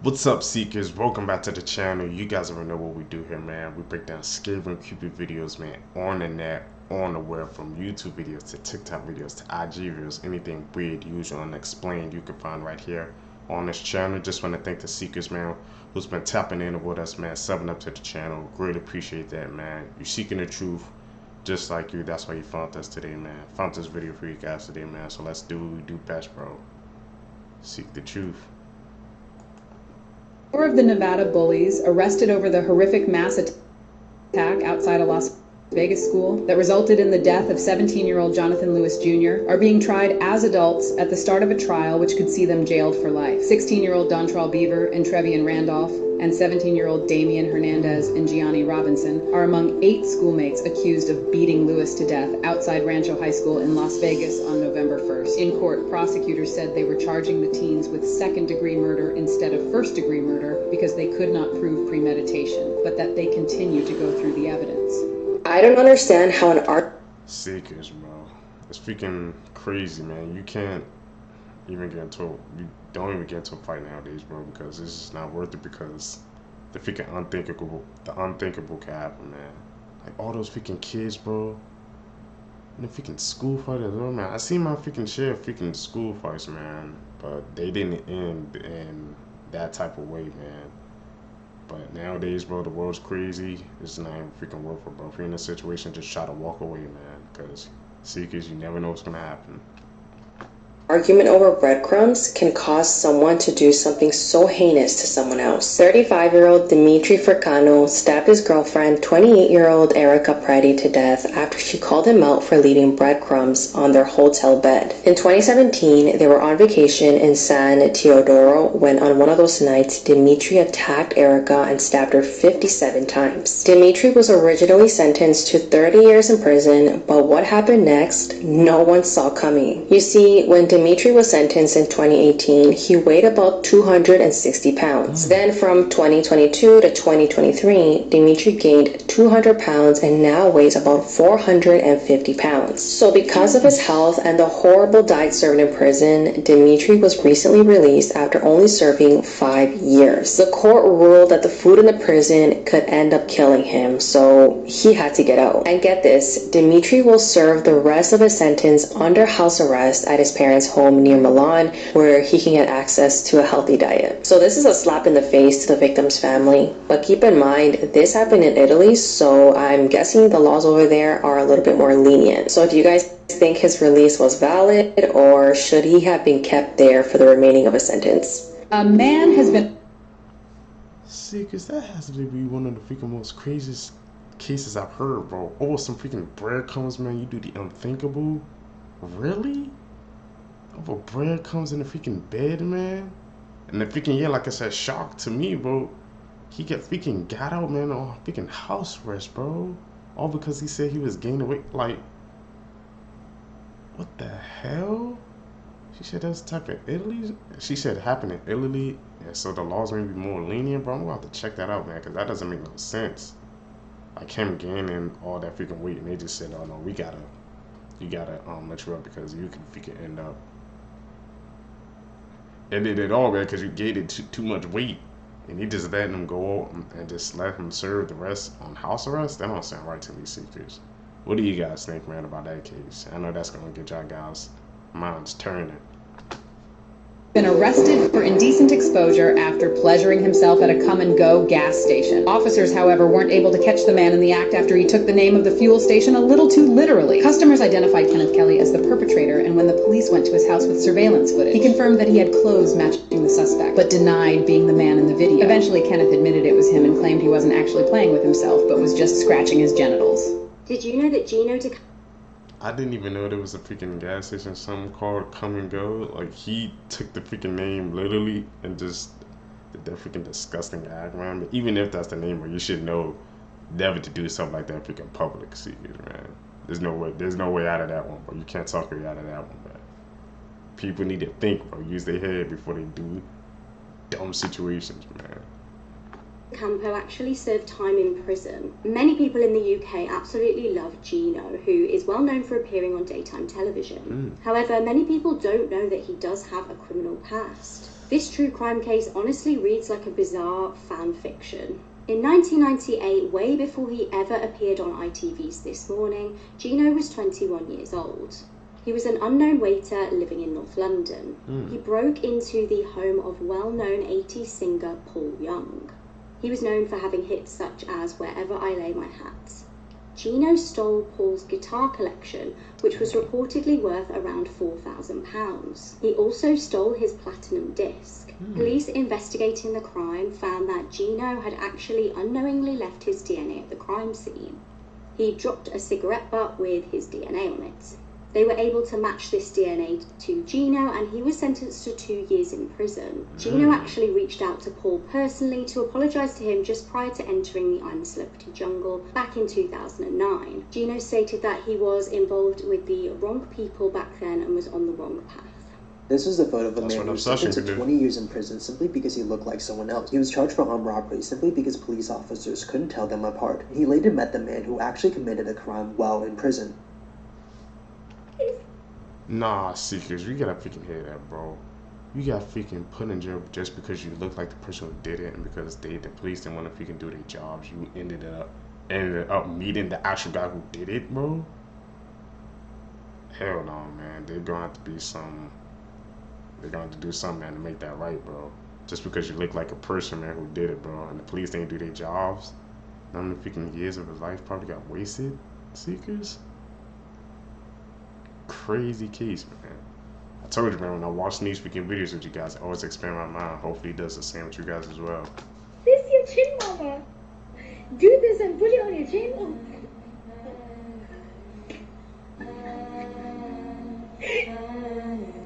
What's up, Seekers? Welcome back to the channel. You guys already know what we do here, man. We break down scary and creepy videos, man, on the net, on the web, from YouTube videos to TikTok videos to IG videos, anything weird, usual, unexplained, you can find right here on this channel. Just want to thank the Seekers, man, who's been tapping in with us, man, subbing up to the channel. Greatly appreciate that, man. You're seeking the truth, just like you. That's why you found us today, man. Found this video for you guys today, man. So let's do what we do best, bro. Seek the truth. Four of the Nevada bullies arrested over the horrific mass attack outside a Las Vegas school that resulted in the death of 17-year-old Jonathan Lewis Jr. are being tried as adults at the start of a trial which could see them jailed for life. 16-year-old Dontrell Beaver and Trevian Randolph and 17-year-old Damian Hernandez and Gianni Robinson are among 8 schoolmates accused of beating Lewis to death outside Rancho High School in Las Vegas on November 1st. In court, prosecutors said they were charging the teens with second-degree murder instead of first-degree murder because they could not prove premeditation, but that they continue to go through the evidence. I don't understand how an art Seekers, bro. It's freaking crazy, man. You can't even get into you don't even get into a fight nowadays, bro, because it's just not worth it because the freaking unthinkable can happen, man. Like all those freaking kids, bro. And the freaking school fight as well, man. I seen my freaking share of freaking school fights, man. But they didn't end in that type of way, man. But nowadays, bro, the world's crazy. It's not even freaking worth it, bro. If you're in a situation, just try to walk away, man. Because Seekers, you never know what's gonna happen. argument over breadcrumbs can cause someone to do something so heinous to someone else. 35-year-old Dimitri Furcano stabbed his girlfriend, 28-year-old Erica Preti, to death after she called him out for leaving breadcrumbs on their hotel bed. In 2017, they were on vacation in San Teodoro when on one of those nights, Dimitri attacked Erica and stabbed her 57 times. Dimitri was originally sentenced to 30 years in prison, but what happened next, no one saw coming. You see, when Dimitri was sentenced in 2018, he weighed about 260 pounds. Then from 2022 to 2023, Dimitri gained 200 pounds and now weighs about 450 pounds. So because of his health and the horrible diet served in prison, Dimitri was recently released after only serving 5 years. The court ruled that the food in the prison could end up killing him, so he had to get out. And get this, Dimitri will serve the rest of his sentence under house arrest at his parents' home near Milan, where he can get access to a healthy diet. So this is a slap in the face to the victim's family, but keep in mind this happened in Italy, so I'm guessing the laws over there are a little bit more lenient. So if you guys think his release was valid, or should he have been kept there for the remaining of his sentence? A man has been Seekers, that has to be one of the freaking most craziest cases I've heard, bro. Oh, some freaking breadcrumbs, man. You do the unthinkable? Really? Over breadcrumbs in the freaking bed, man? And the freaking, yeah, like I said, shock to me, bro. He got out, man, on freaking house arrest, bro. All because he said he was gaining weight. Like, what the hell? She said that's the type of Italy. She said it happened in Italy, and so the laws may be more lenient, bro. I'm gonna have to check that out, man, because that doesn't make no sense. Like him gaining all that freaking weight, and they just said, "Oh no, you gotta let you up because you can freaking end up." And they did all that because you gained too much weight, and he just letting him go and just let him serve the rest on house arrest. That don't sound right to me, Seekers. What do you guys think, man, about that case? I know that's gonna get y'all guys' minds turning. arrested for indecent exposure after pleasuring himself at a come-and-go gas station. Officers, however, weren't able to catch the man in the act after he took the name of the fuel station a little too literally. Customers identified Kenneth Kelly as the perpetrator, and when the police went to his house with surveillance footage, he confirmed that he had clothes matching the suspect, but denied being the man in the video. Eventually, Kenneth admitted it was him and claimed he wasn't actually playing with himself, but was just scratching his genitals. Did you know that Gino I didn't even know there was a freaking gas station, something called Come and Go. Like, he took the freaking name literally and just did that freaking disgusting act, man. But even if that's the name, you should know never to do something like that freaking public, Seekers, man. There's no way out of that one, bro. You can't talk your way out of that one, man. People need to think, bro. Use their head before they do dumb situations, man. Campo actually served time in prison. Many people in the UK absolutely love Gino, who is well known for appearing on daytime television. However, many people don't know that he does have a criminal past. This true crime case honestly reads like a bizarre fan fiction. In 1998, way before he ever appeared on ITV's This Morning, Gino was 21 years old. He was an unknown waiter living in North London. He broke into the home of well-known 80s singer Paul Young. He was known for having hits such as Wherever I Lay My Hat. Gino stole Paul's guitar collection, which was reportedly worth around £4,000. He also stole his platinum disc. Police investigating the crime found that Gino had actually unknowingly left his DNA at the crime scene. He dropped a cigarette butt with his DNA on it. They were able to match this DNA to Gino, and he was sentenced to 2 years in prison. Gino actually reached out to Paul personally to apologise to him just prior to entering the I'm a Celebrity jungle back in 2009. Gino stated that he was involved with the wrong people back then and was on the wrong path. This was the photo of a man who was sentenced to 20 years in prison simply because he looked like someone else. He was charged for armed robbery simply because police officers couldn't tell them apart. He later met the man who actually committed the crime while in prison. Nah, Seekers, you gotta freaking hear that, bro. You got freaking put in jail just because you look like the person who did it, and because the police didn't want to freaking do their jobs. You ended up meeting the actual guy who did it, bro. Hell no, man. They're gonna have to be some. They're gonna have to do something, man, to make that right, bro. Just because you look like a person, man, who did it, bro, and the police didn't do their jobs. How many freaking years of his life probably got wasted, Seekers? Crazy case, man. I told you, man, when I watch these freaking videos with you guys, I always expand my mind. Hopefully he does the same with you guys as well. This your chin, mama. Do this and put it on your chin.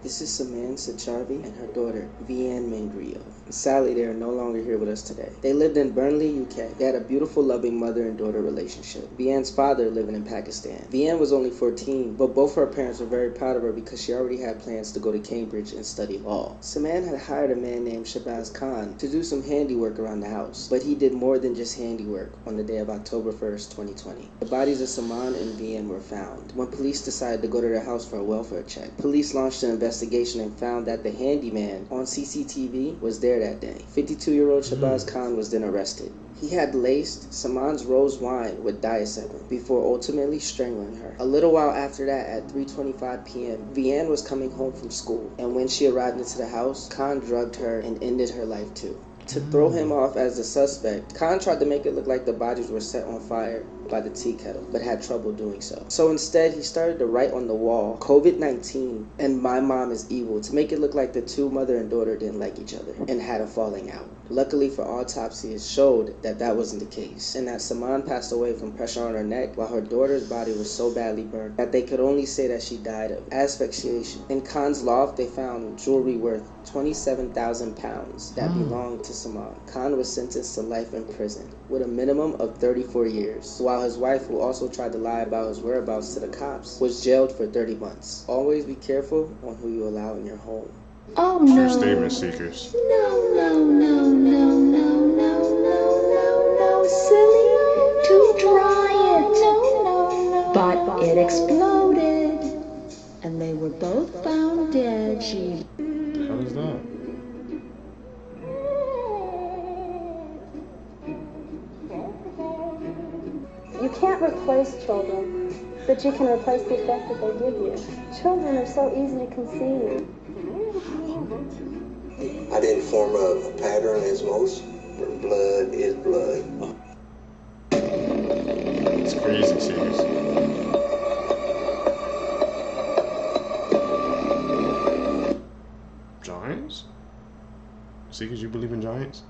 This is Samantha Charvy and her daughter, Vianne Mangrio. Sadly, they are no longer here with us today. They lived in Burnley, UK. They had a beautiful, loving mother and daughter relationship. Vianne's father living in Pakistan. Vianne was only 14, but both her parents were very proud of her because she already had plans to go to Cambridge and study law. Samantha had hired a man named Shabazz Khan to do some handiwork around the house, but he did more than just handiwork on the day of October 1st, 2020. The bodies of Saman and Vianne were found when police decided to go to their house for a welfare check. Police launched an investigation and found that the handyman on CCTV was there that day. 52-year-old Shabazz Khan was then arrested. He had laced Saman's rose wine with diazepam before ultimately strangling her. A little while after that, at 3:25 p.m., Vianne was coming home from school, and when she arrived into the house, Khan drugged her and ended her life too. To throw him off as the suspect, Khan tried to make it look like the bodies were set on fire by the tea kettle, but had trouble doing so. So instead, he started to write on the wall, COVID-19 and my mom is evil, to make it look like the two mother and daughter didn't like each other and had a falling out. Luckily for autopsy, it showed that that wasn't the case, and that Saman passed away from pressure on her neck while her daughter's body was so badly burned that they could only say that she died of asphyxiation. In Khan's loft, they found jewelry worth 27,000 pounds that belonged to Saman. Khan was sentenced to life in prison with a minimum of 34 years, while his wife, who also tried to lie about his whereabouts to the cops, was jailed for 30 months. Always be careful on who you allow in your home. Oh no. True statement, Seekers. No, silly. To dry it. But it exploded. And they were both found dead. What the hell is that? You can't replace children, but you can replace the effect that they give you. Children are so easy to conceive. I didn't form a pattern as most, but blood is blood. It's crazy, Seekers. Giants? Seekers, you believe in giants?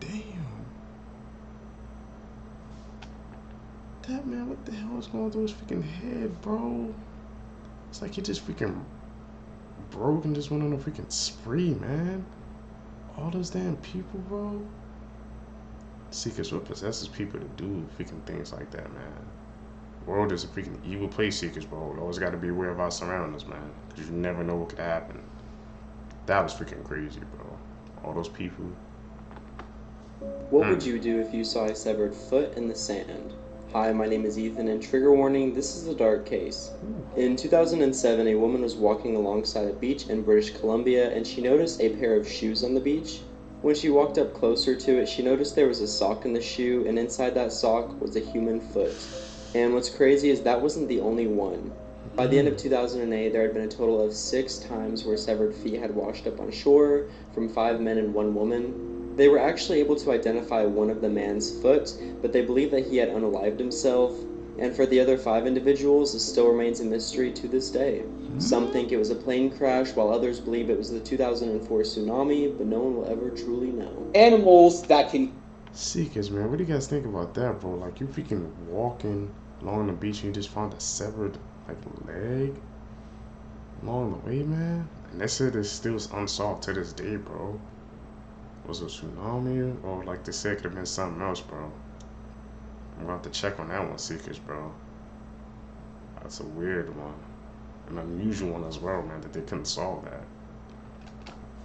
Damn. That man, what the hell is going through his freaking head, bro? It's like he just freaking broke and just went on a freaking spree, man. All those damn people, bro. Seekers, what possesses people to do freaking things like that, man? The world is a freaking evil place, Seekers, bro. We always got to be aware of our surroundings, man, because you never know what could happen. That was freaking crazy, bro. All those people. What would you do if you saw a severed foot in the sand? Hi, my name is Ethan, and trigger warning, this is a dark case. In 2007, a woman was walking alongside a beach in British Columbia, and she noticed a pair of shoes on the beach. When she walked up closer to it, she noticed there was a sock in the shoe, and inside that sock was a human foot. And what's crazy is that wasn't the only one. By the end of 2008, there had been a total of 6 times where severed feet had washed up on shore from 5 men and 1 woman. They were actually able to identify one of the man's foot, but they believe that he had unalived himself. And for the other 5 individuals, it still remains a mystery to this day. Some think it was a plane crash, while others believe it was the 2004 tsunami, but no one will ever truly know. Animals that can... Seekers, man, what do you guys think about that, bro? Like, you freaking walking along the beach and you just found a severed, like, leg along the way, man? And that shit is still unsolved to this day, bro. Was it a tsunami? Or, like they said, it could have been something else, bro. I'm gonna have to check on that one, Seekers, bro. That's a weird one. An unusual one as well, man, that they couldn't solve that.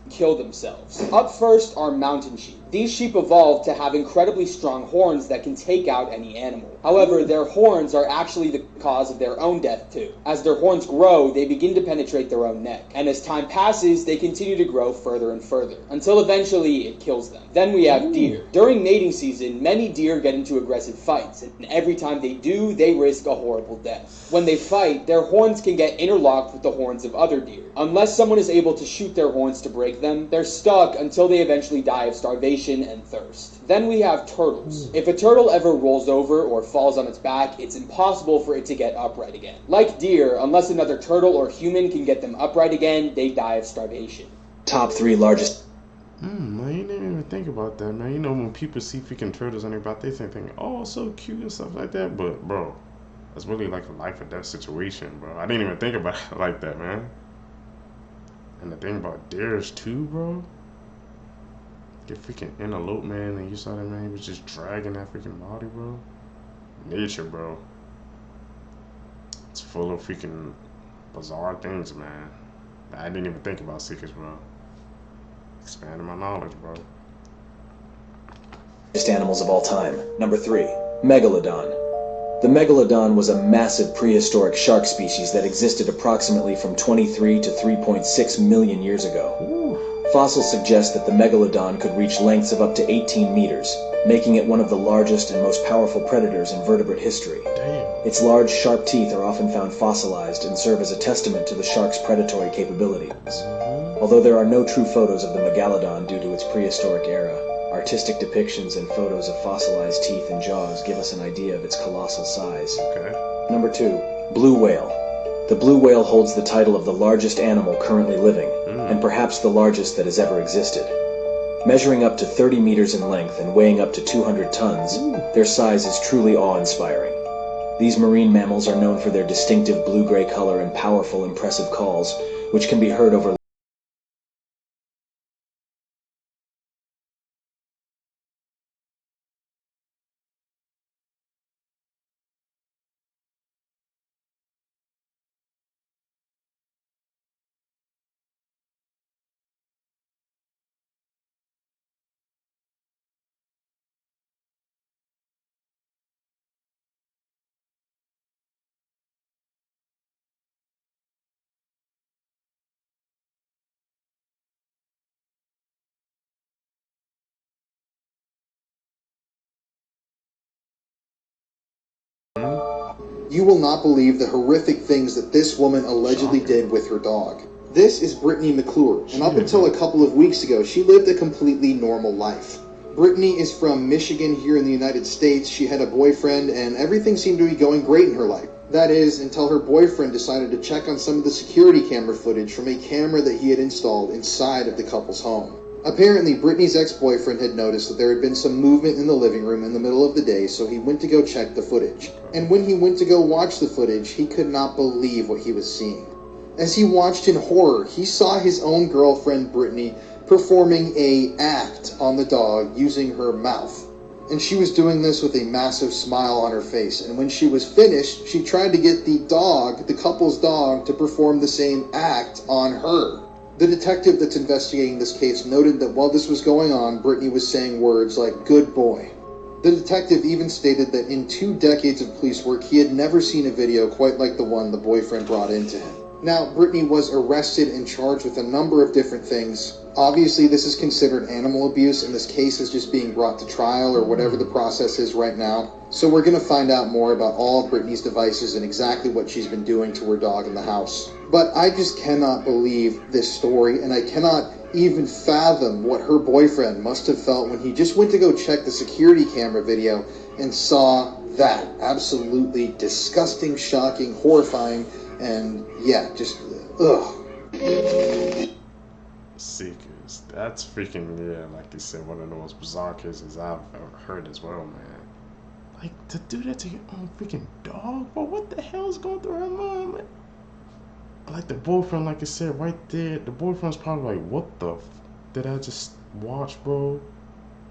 Kill themselves. Up first are mountain sheep. These sheep evolved to have incredibly strong horns that can take out any animal. However, their horns are actually the cause of their own death too. As their horns grow, they begin to penetrate their own neck. And as time passes, they continue to grow further and further, until eventually it kills them. Then we have deer. During mating season, many deer get into aggressive fights, and every time they do, they risk a horrible death. When they fight, their horns can get interlocked with the horns of other deer. Unless someone is able to shoot their horns to break them, they're stuck until they eventually die of starvation and thirst. Then we have turtles. If a turtle ever rolls over or falls on its back, it's impossible for it to get upright again. Like deer, unless another turtle or human can get them upright again, they die of starvation. Top 3 largest... Man, you didn't even think about that, man. You know, when people see freaking turtles on their back, they think, oh, so cute and stuff like that. But, bro, that's really like a life or death situation, bro. I didn't even think about it like that, man. And the thing about deers too, bro. Get freaking antelope, man, and you saw that, man, he was just dragging that freaking body, bro. Nature, bro. It's full of freaking bizarre things, man. I didn't even think about Seekers, bro. Expanding my knowledge, bro. Largest animals of all time. Number 3, Megalodon. The Megalodon was a massive prehistoric shark species that existed approximately from 23 to 3.6 million years ago. Fossils suggest that the Megalodon could reach lengths of up to 18 meters, making it one of the largest and most powerful predators in vertebrate history. Damn. Its large, sharp teeth are often found fossilized and serve as a testament to the shark's predatory capabilities. Although there are no true photos of the Megalodon due to its prehistoric era, artistic depictions and photos of fossilized teeth and jaws give us an idea of its colossal size. Okay. Number 2, blue whale. The blue whale holds the title of the largest animal currently living, and perhaps the largest that has ever existed. Measuring up to 30 meters in length and weighing up to 200 tons, their size is truly awe-inspiring. These marine mammals are known for their distinctive blue-gray color and powerful, impressive calls, which can be heard over You will not believe the horrific things that this woman allegedly did with her dog. This is Brittany McClure, and up until a couple of weeks ago, she lived a completely normal life. Brittany is from Michigan here in the United States. She had a boyfriend, and everything seemed to be going great in her life. That is, until her boyfriend decided to check on some of the security camera footage from a camera that he had installed inside of the couple's home. Apparently, Brittany's ex-boyfriend had noticed that there had been some movement in the living room in the middle of the day, so he went to go check the footage. And when he went to go watch the footage, he could not believe what he was seeing. As he watched in horror, he saw his own girlfriend, Brittany, performing an act on the dog using her mouth. And she was doing this with a massive smile on her face. And when she was finished, she tried to get the dog, the couple's dog, to perform the same act on her. The detective that's investigating this case noted that while this was going on, Brittany was saying words like, "good boy." The detective even stated that in 2 decades of police work, he had never seen a video quite like the one the boyfriend brought into him. Now, Brittany was arrested and charged with a number of different things. Obviously, this is considered animal abuse, and this case is just being brought to trial or whatever the process is right now. So we're going to find out more about all of Brittany's devices and exactly what she's been doing to her dog in the house. But I just cannot believe this story, and I cannot even fathom what her boyfriend must have felt when he just went to go check the security camera video and saw that. Absolutely disgusting, shocking, horrifying, and yeah, just ugh. Seekers. That's freaking, yeah, like you said, one of the most bizarre cases I've ever heard as well, man. Like, to do that to your own freaking dog, bro, what the hell is going through her mind, man? Like, the boyfriend, like I said, right there, the boyfriend's probably like, what the did I just watch, bro?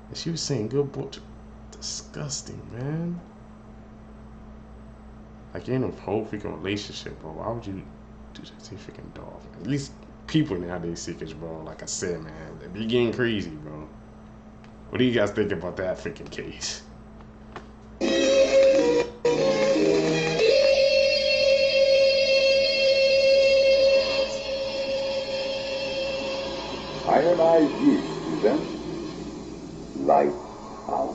And she was saying, good boy. Disgusting, man. Like, you're in a whole freaking relationship, bro. Why would you do that to your freaking dog? At least people nowadays, seekers, bro. Like I said, man, they be getting crazy, bro. What do you guys think about that freaking case? Ionized yeast presents Light Out.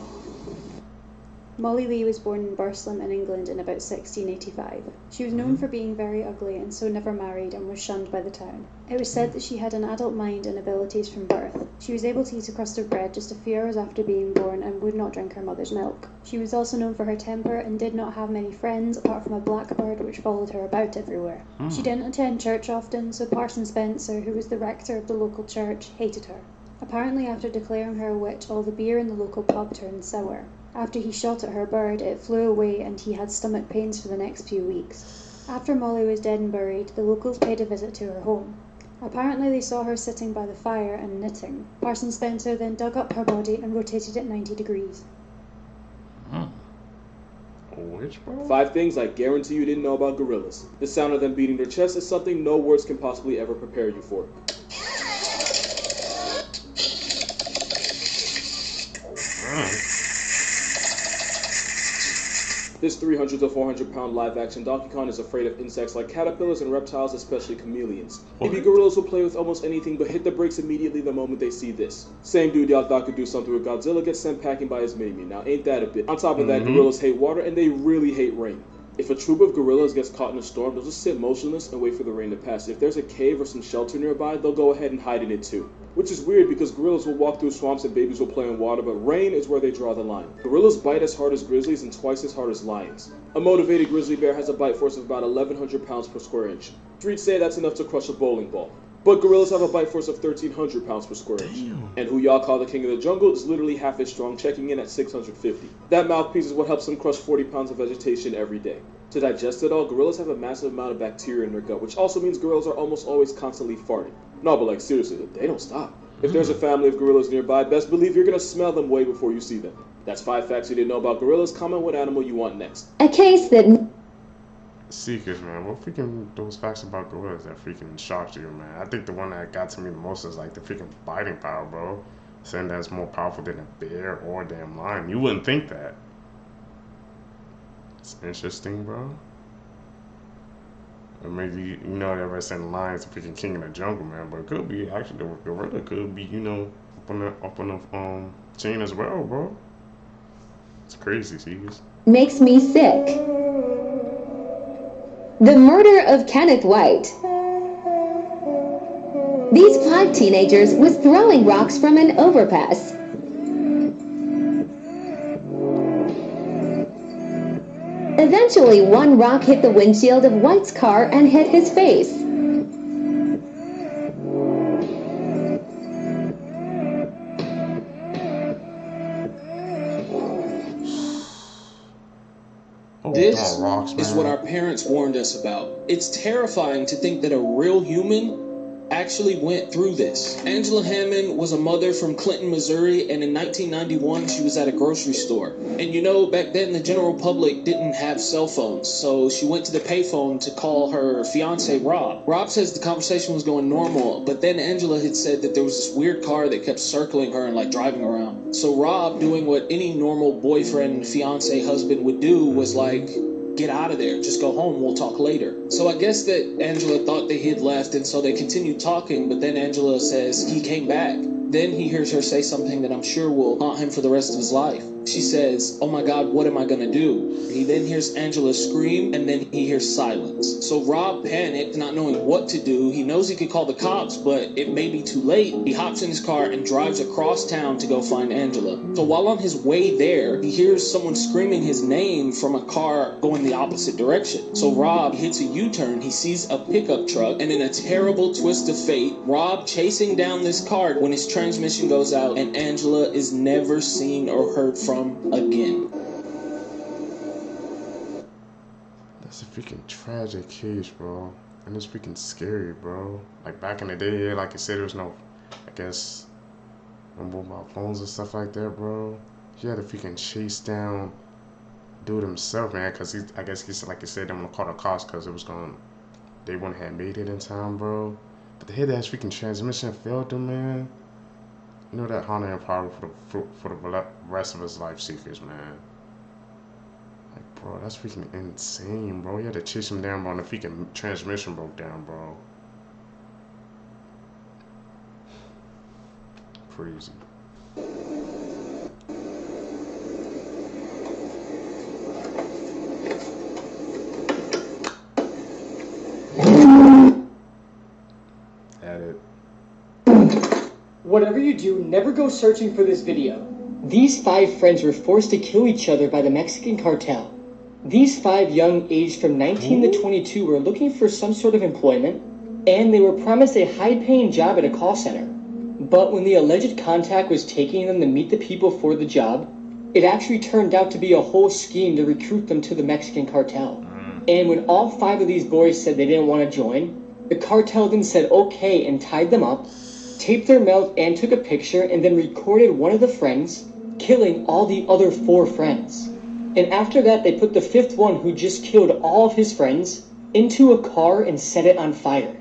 Molly Lee was born in Burslem in England in about 1685. She was known for being very ugly and so never married and was shunned by the town. It was said that she had an adult mind and abilities from birth. She was able to eat a crust of bread just a few hours after being born and would not drink her mother's milk. She was also known for her temper and did not have many friends apart from a blackbird which followed her about everywhere. She didn't attend church often, so Parson Spencer, who was the rector of the local church, hated her. Apparently, after declaring her a witch, all the beer in the local pub turned sour. After he shot at her bird, it flew away and he had stomach pains for the next few weeks. After Molly was dead and buried, the locals paid a visit to her home. Apparently they saw her sitting by the fire and knitting. Parson Spencer then dug up her body and rotated it 90 degrees. Which, bro? 5 things I guarantee you didn't know about gorillas. The sound of them beating their chests is something no words can possibly ever prepare you for. This 300 to 400 pound live action Donkey Kong is afraid of insects like caterpillars and reptiles, especially chameleons. Maybe gorillas will play with almost anything but hit the brakes immediately the moment they see this. Same dude y'all thought could do something with Godzilla gets sent packing by his mini-me. Now ain't that a bit? On top of that, gorillas hate water and they really hate rain. If a troop of gorillas gets caught in a storm, they'll just sit motionless and wait for the rain to pass. If there's a cave or some shelter nearby, they'll go ahead and hide in it too. Which is weird because gorillas will walk through swamps and babies will play in water, but rain is where they draw the line. Gorillas bite as hard as grizzlies and twice as hard as lions. A motivated grizzly bear has a bite force of about 1,100 pounds per square inch. Streets say that's enough to crush a bowling ball. But gorillas have a bite force of 1,300 pounds per square inch. And who y'all call the king of the jungle is literally half as strong, checking in at 650. That mouthpiece is what helps them crush 40 pounds of vegetation every day. To digest it all, gorillas have a massive amount of bacteria in their gut, which also means gorillas are almost always constantly farting. No, but like seriously, they don't stop. If there's a family of gorillas nearby, best believe you're gonna smell them way before you see them. That's 5 facts you didn't know about gorillas. Comment what animal you want next. A case that... Seekers, man. What freaking those facts about gorillas that freaking shocked you, man? I think the one that got to me the most is like the freaking biting power, bro. Saying that's more powerful than a bear or a damn lion. You wouldn't think that. It's interesting, bro. Or maybe, you know, everybody's saying lion's the freaking king of the jungle, man. But it could be, actually, the gorilla could be, you know, up on the chain as well, bro. It's crazy, seekers. Makes me sick. The murder of Kenneth White. These 5 teenagers was throwing rocks from an overpass. Eventually, one rock hit the windshield of White's car and hit his face. This is what our parents warned us about. It's terrifying to think that a real human actually went through this. Angela Hammond was a mother from Clinton, Missouri, and in 1991 she was at a grocery store. And you know, back then the general public didn't have cell phones, so she went to the payphone to call her fiance Rob. Rob says the conversation was going normal, but then Angela had said that there was this weird car that kept circling her and like driving around. So Rob, doing what any normal boyfriend, fiance, husband would do, was like, get out of there, just go home, we'll talk later. So I guess that Angela thought that he had left, and so they continued talking, but then Angela says he came back. Then he hears her say something that I'm sure will haunt him for the rest of his life. She says, oh my God, what am I gonna do? He then hears Angela scream, and then he hears silence. So Rob panicked, not knowing what to do. He knows he could call the cops, but it may be too late. He hops in his car and drives across town to go find Angela. So while on his way there, he hears someone screaming his name from a car going the opposite direction. So Rob hits a U-turn, he sees a pickup truck, and in a terrible twist of fate, Rob chasing down this car when his transmission goes out, and Angela is never seen or heard from again. That's a freaking tragic case, bro. And it's freaking scary, bro. Like back in the day, yeah, like I said, there was no, I guess, no mobile phones and stuff like that, bro. He had to freaking chase down dude himself, man, because I guess he said, like I said, they want to call the cops because it was going, they wouldn't have made it in time, bro. But to hear that freaking transmission failed him, man, you know that haunted him probably for the rest of his life secrets, man. Like, bro, that's freaking insane, bro. You had to chase him down, bro, and the freaking transmission broke down, bro. Crazy. Whatever you do, never go searching for this video. These 5 friends were forced to kill each other by the Mexican cartel. These 5 young, aged from 19 to 22, were looking for some sort of employment, and they were promised a high-paying job at a call center. But when the alleged contact was taking them to meet the people for the job, it actually turned out to be a whole scheme to recruit them to the Mexican cartel. And when all 5 of these boys said they didn't want to join, the cartel then said okay and tied them up, taped their mouth and took a picture, and then recorded one of the friends killing all the other 4 friends. And after that, they put the 5th one, who just killed all of his friends, into a car and set it on fire.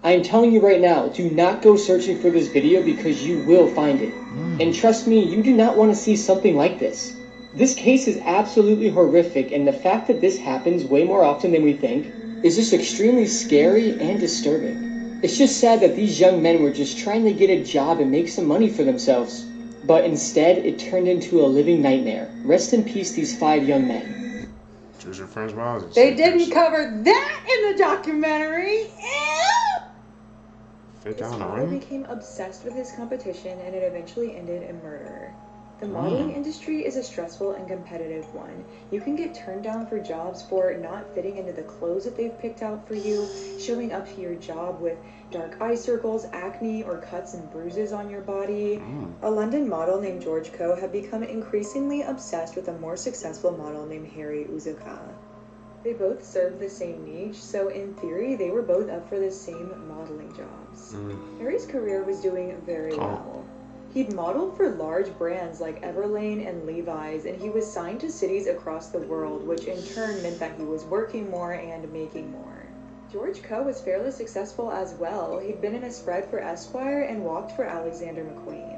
I am telling you right now, do not go searching for this video because you will find it. And trust me, you do not want to see something like this. This case is absolutely horrific, and the fact that this happens way more often than we think is just extremely scary and disturbing. It's just sad that these young men were just trying to get a job and make some money for themselves, but instead it turned into a living nightmare. Rest in peace, these 5 young men. Choose your friends wisely. They didn't cover that in the documentary. Fake His out father on became obsessed with his competition, and it eventually ended in murder. The modeling industry is a stressful and competitive one. You can get turned down for jobs for not fitting into the clothes that they've picked out for you, showing up to your job with dark eye circles, acne, or cuts and bruises on your body. A London model named George Coe had become increasingly obsessed with a more successful model named Harry Uzuka. They both served the same niche, so in theory, they were both up for the same modeling jobs. Harry's career was doing very well. He'd modeled for large brands like Everlane and Levi's, and he was signed to cities across the world, which in turn meant that he was working more and making more. George Coe was fairly successful as well. He'd been in a spread for Esquire and walked for Alexander McQueen.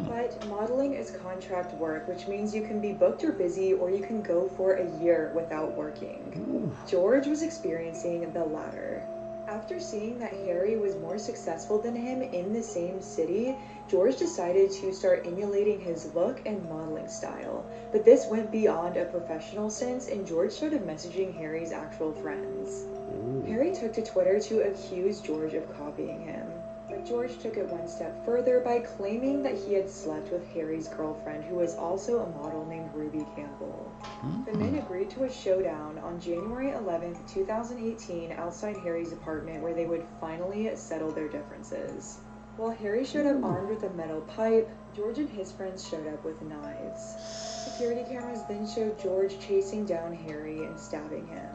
But modeling is contract work, which means you can be booked or busy, or you can go for a year without working. George was experiencing the latter. After seeing that Harry was more successful than him in the same city, George decided to start emulating his look and modeling style. But this went beyond a professional sense, and George started messaging Harry's actual friends. Harry took to Twitter to accuse George of copying him. But George took it one step further by claiming that he had slept with Harry's girlfriend, who was also a model named Ruby Campbell. The men agreed to a showdown on January 11th, 2018 outside Harry's apartment, where they would finally settle their differences. While Harry showed up armed with a metal pipe, George and his friends showed up with knives. Security cameras then showed George chasing down Harry and stabbing him.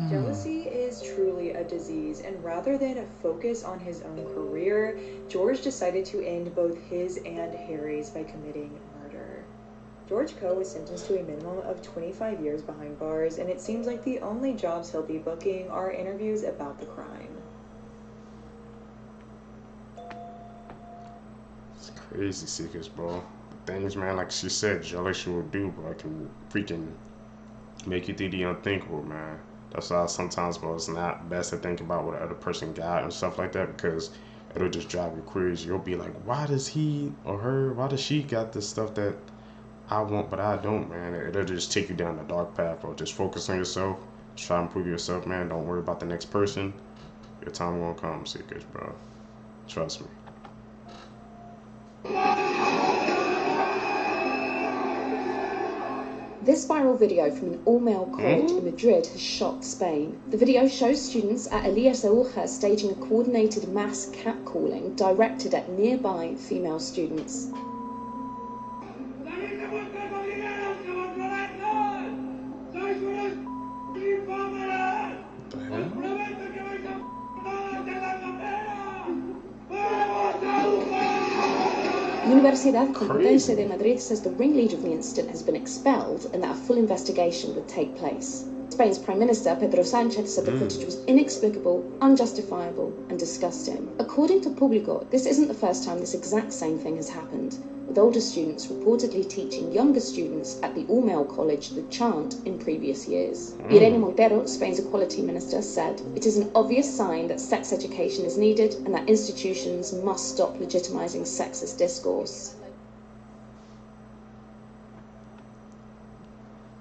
Jealousy is truly a disease, and rather than focus on his own career, George decided to end both his and Harry's by committing murder. George Coe was sentenced to a minimum of 25 years behind bars, and it seems like the only jobs he'll be booking are interviews about the crime. It's crazy, Seekers, bro. Things, man, like she said, jealousy will do, bro. It can freaking make you think the unthinkable, man. That's why sometimes, bro, it's not best to think about what the other person got and stuff like that, because it'll just drive you crazy. You'll be like, why does he or her, why does she got this stuff that I want but I don't, man? It'll just take you down the dark path, bro. Just focus on yourself. Try to improve yourself, man. Don't worry about the next person. Your time won't come, Seekers, bro. Trust me. This viral video from an all-male college in Madrid has shocked Spain. The video shows students at Elias Aúja staging a coordinated mass catcalling directed at nearby female students. Universidad Complutense de Madrid says the ringleader of the incident has been expelled and that a full investigation would take place. Spain's Prime Minister Pedro Sánchez said the footage was inexplicable, unjustifiable and disgusting. According to Público, this isn't the first time this exact same thing has happened, with older students reportedly teaching younger students at the all-male college the chant in previous years. Irene Montero, Spain's Equality Minister, said, "It is an obvious sign that sex education is needed and that institutions must stop legitimizing sexist discourse."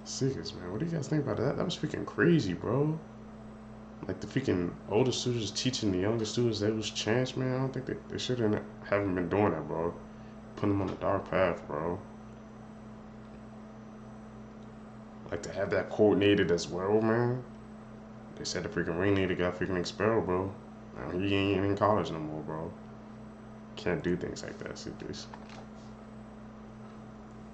Seekers, man, what do you guys think about that? That was freaking crazy, bro. Like the freaking older students teaching the younger students they was chance, man. I don't think they shouldn't haven't been doing that, bro. Putting them on the dark path, bro. Like to have that coordinated as well, man. They said the freaking ringleader got freaking expelled, bro. Now he ain't in college no more, bro. Can't do things like that, Seekers.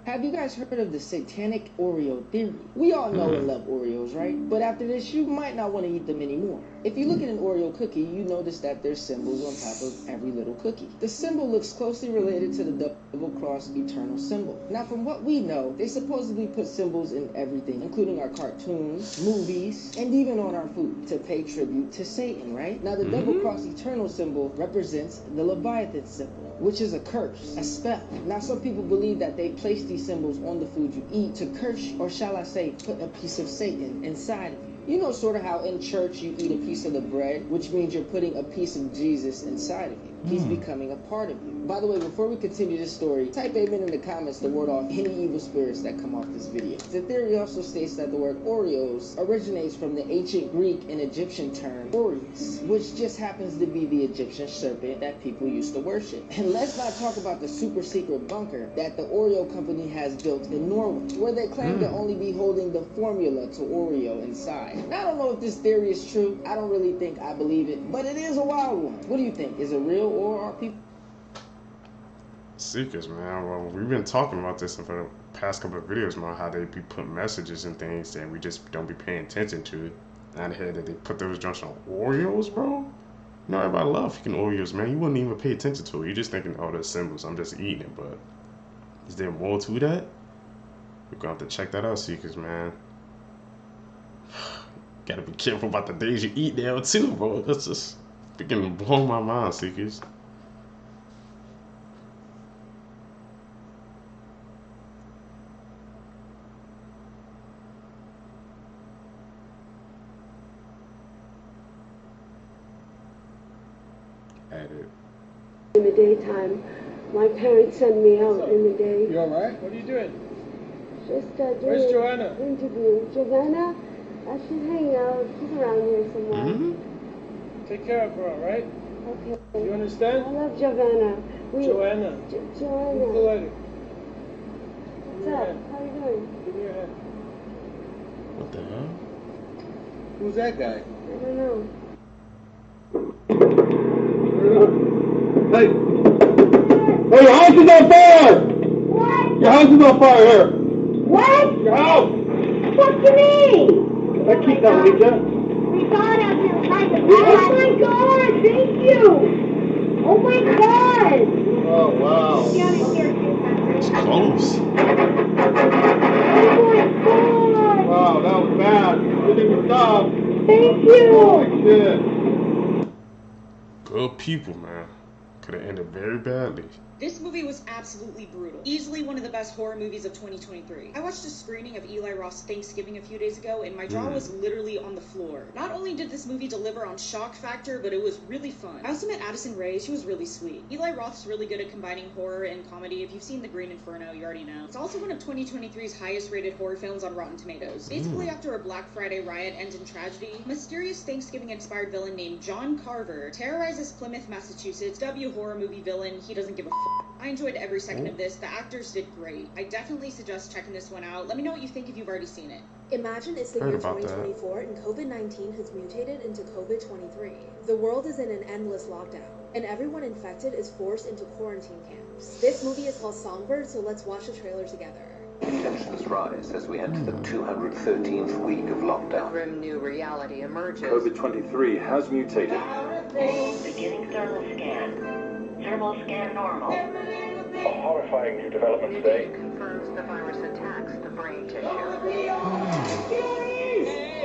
Have you guys heard of the satanic Oreo theory? We all know and love Oreos, right? But after this, you might not want to eat them anymore. If you look at an Oreo cookie, you notice that there's symbols on top of every little cookie. The symbol looks closely related to the double-cross eternal symbol. Now, from what we know, they supposedly put symbols in everything, including our cartoons, movies, and even on our food, to pay tribute to Satan, right? Now, the double-cross eternal symbol represents the Leviathan symbol, which is a curse, a spell. Now, some people believe that they placed these symbols on the food you eat to curse, or shall I say, put a piece of Satan inside of you. You know sort of how in church you eat a piece of the bread, which means you're putting a piece of Jesus inside of you. He's becoming a part of you. By the way, before we continue this story, type amen in the comments to ward off any evil spirits that come off this video. The theory also states that the word Oreos originates from the ancient Greek and Egyptian term Ories, which just happens to be the Egyptian serpent that people used to worship. And let's not talk about the super secret bunker that the Oreo company has built in Norway, where they claim to only be holding the formula to Oreo inside. Now, I don't know if this theory is true. I don't really think I believe it, but it is a wild one. What do you think? Is it real, or are people... Seekers, man. Well, we've been talking about this for the past couple of videos, man, how they be putting messages and things that we just don't be paying attention to. Now the head that they put those junks on Oreos, bro. You know, everybody love freaking Oreos, man. You wouldn't even pay attention to it. You're just thinking, oh, those symbols. I'm just eating it, but is there more to that? We're gonna have to check that out, Seekers, man. Gotta be careful about the things you eat now too, bro. That's just freaking blowing my mind, Seekers. At it. In the daytime, my parents send me out in the day. You alright? What are you doing? Just doing Where's Joanna? an interview. Joanna? She's hanging out. She's around here somewhere. Take care of her, alright? Okay. You understand? I love Joanna. Joanna. Joanna. Move the lady. What's up? How you doing? Give me your hand. What the hell? Who's that guy? I don't know. Hey! Hey, your house is on fire! What? Your house is on fire here! What? Your house! What do you mean? Aquí está, Rita. Oh my god, thank you! Oh my god! Oh wow. It's close. Wow, that was bad. Good thing we stopped. Thank you! Holy shit. Good people, man. Could have ended very badly. This movie was absolutely brutal. Easily one of the best horror movies of 2023. I watched a screening of Eli Roth's Thanksgiving a few days ago, and my jaw was literally on the floor. Not only did this movie deliver on shock factor, but it was really fun. I also met Addison Rae. She was really sweet. Eli Roth's really good at combining horror and comedy. If you've seen The Green Inferno, you already know. It's also one of 2023's highest rated horror films on Rotten Tomatoes. Basically, after a Black Friday riot ends in tragedy, a mysterious Thanksgiving-inspired villain named John Carver terrorizes Plymouth, Massachusetts. W horror movie villain. He doesn't give a f***. I enjoyed every second of this. The actors did great. I definitely suggest checking this one out. Let me know what you think if you've already seen it. Imagine it's the year 2024 and COVID-19 has mutated into COVID-23. The world is in an endless lockdown, and everyone infected is forced into quarantine camps. This movie is called Songbird, so let's watch the trailer together. Tensions rise as we enter the 213th week of lockdown. A grim new reality emerges. COVID-23 has mutated. Beginning thermal scan. Thermal scan normal. A horrifying new development today. Confirms the virus attacks the brain tissue.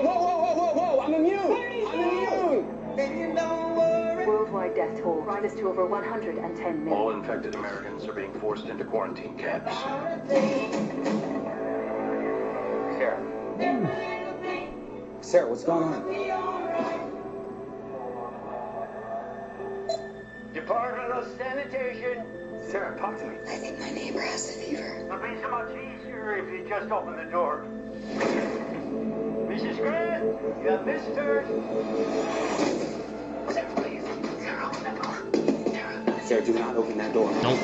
Whoa, I'm immune! I'm immune! Worldwide death toll rises to over 110 million. All infected Americans are being forced into quarantine camps. Sarah, what's going on? Department of Sanitation. Sarah, talk to me. I think my neighbor has the fever. It'll be so much easier if you just open the door. Mrs. Grant, you have visitors. Sarah, please. Sarah, open that door. Sarah. Sarah, do not open that door. Nope.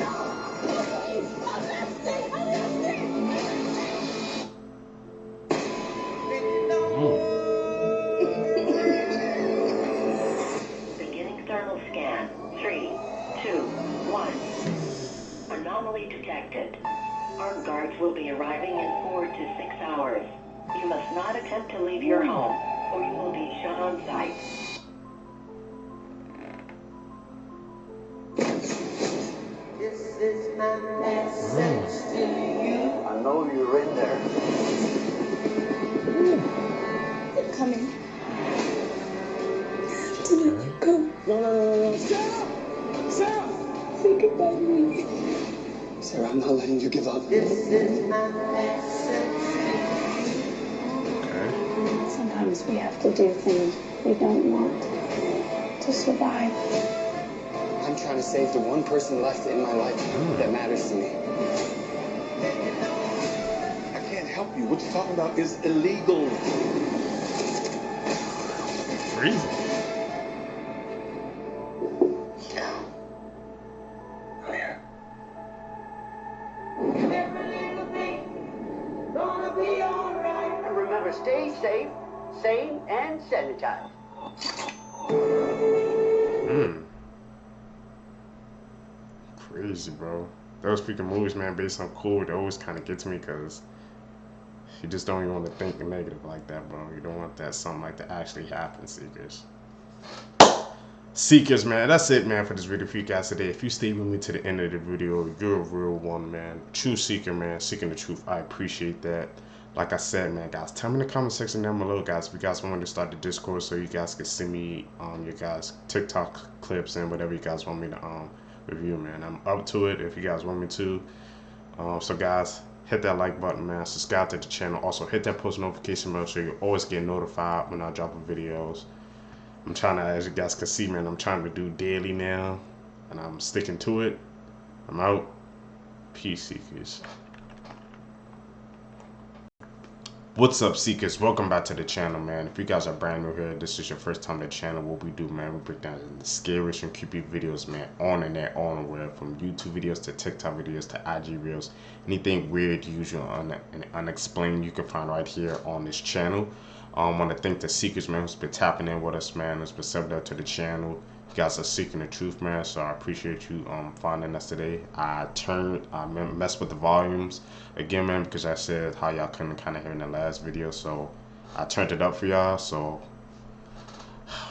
Beginning thermal scan. 3, 2, 1. Anomaly detected. Armed guards will be arriving in 4 to 6 hours. You must not attempt to leave your home, or you will be shot on sight. This is my message to you. I know you're in there. They're coming. Don't let you go. No. Sarah! Say goodbye to me. Sarah, I'm not letting you give up. This is my message. Sometimes we have to do things we don't want to survive. I'm trying to save the one person left in my life that matters to me. I can't help you. What you're talking about is illegal. Crazy. And remember, stay safe, sane, and sanitized. Crazy, bro. Those freaking movies, man, based on cool, they always kind of get to me because you just don't even want to think negative like that, bro. You don't want that something like that actually happen, Seekers. Seekers, man, that's it, man, for this video for you guys today. If you stay with me to the end of the video, you're a real one, man. True seeker, man, seeking the truth. I appreciate that. Like I said, man, guys, tell me in the comment section down below, guys, if you guys want me to start the Discord so you guys can send me your guys TikTok clips and whatever you guys want me to review, man. I'm up to it if you guys want me to. So guys, hit that like button, man. Subscribe to the channel. Also hit that post notification bell so you always get notified when I drop videos. I'm trying to, as you guys can see, man, I'm trying to do daily now, and I'm sticking to it. I'm out. Peace, Seekers. What's up, Seekers? Welcome back to the channel, man. If you guys are brand new here, this is your first time to the channel, what we do, man, we break down the scariest and creepy videos, man, on the net, on the web, from YouTube videos to TikTok videos to IG reels. Anything weird, usual, and unexplained, you can find right here on this channel. I want to thank the Seekers, man, who's been tapping in with us, man, who's been subbed up to the channel. You guys are seeking the truth, man, so I appreciate you finding us today. I messed with the volumes again, man, because I said how y'all couldn't kind of hear in the last video, so I turned it up for y'all. So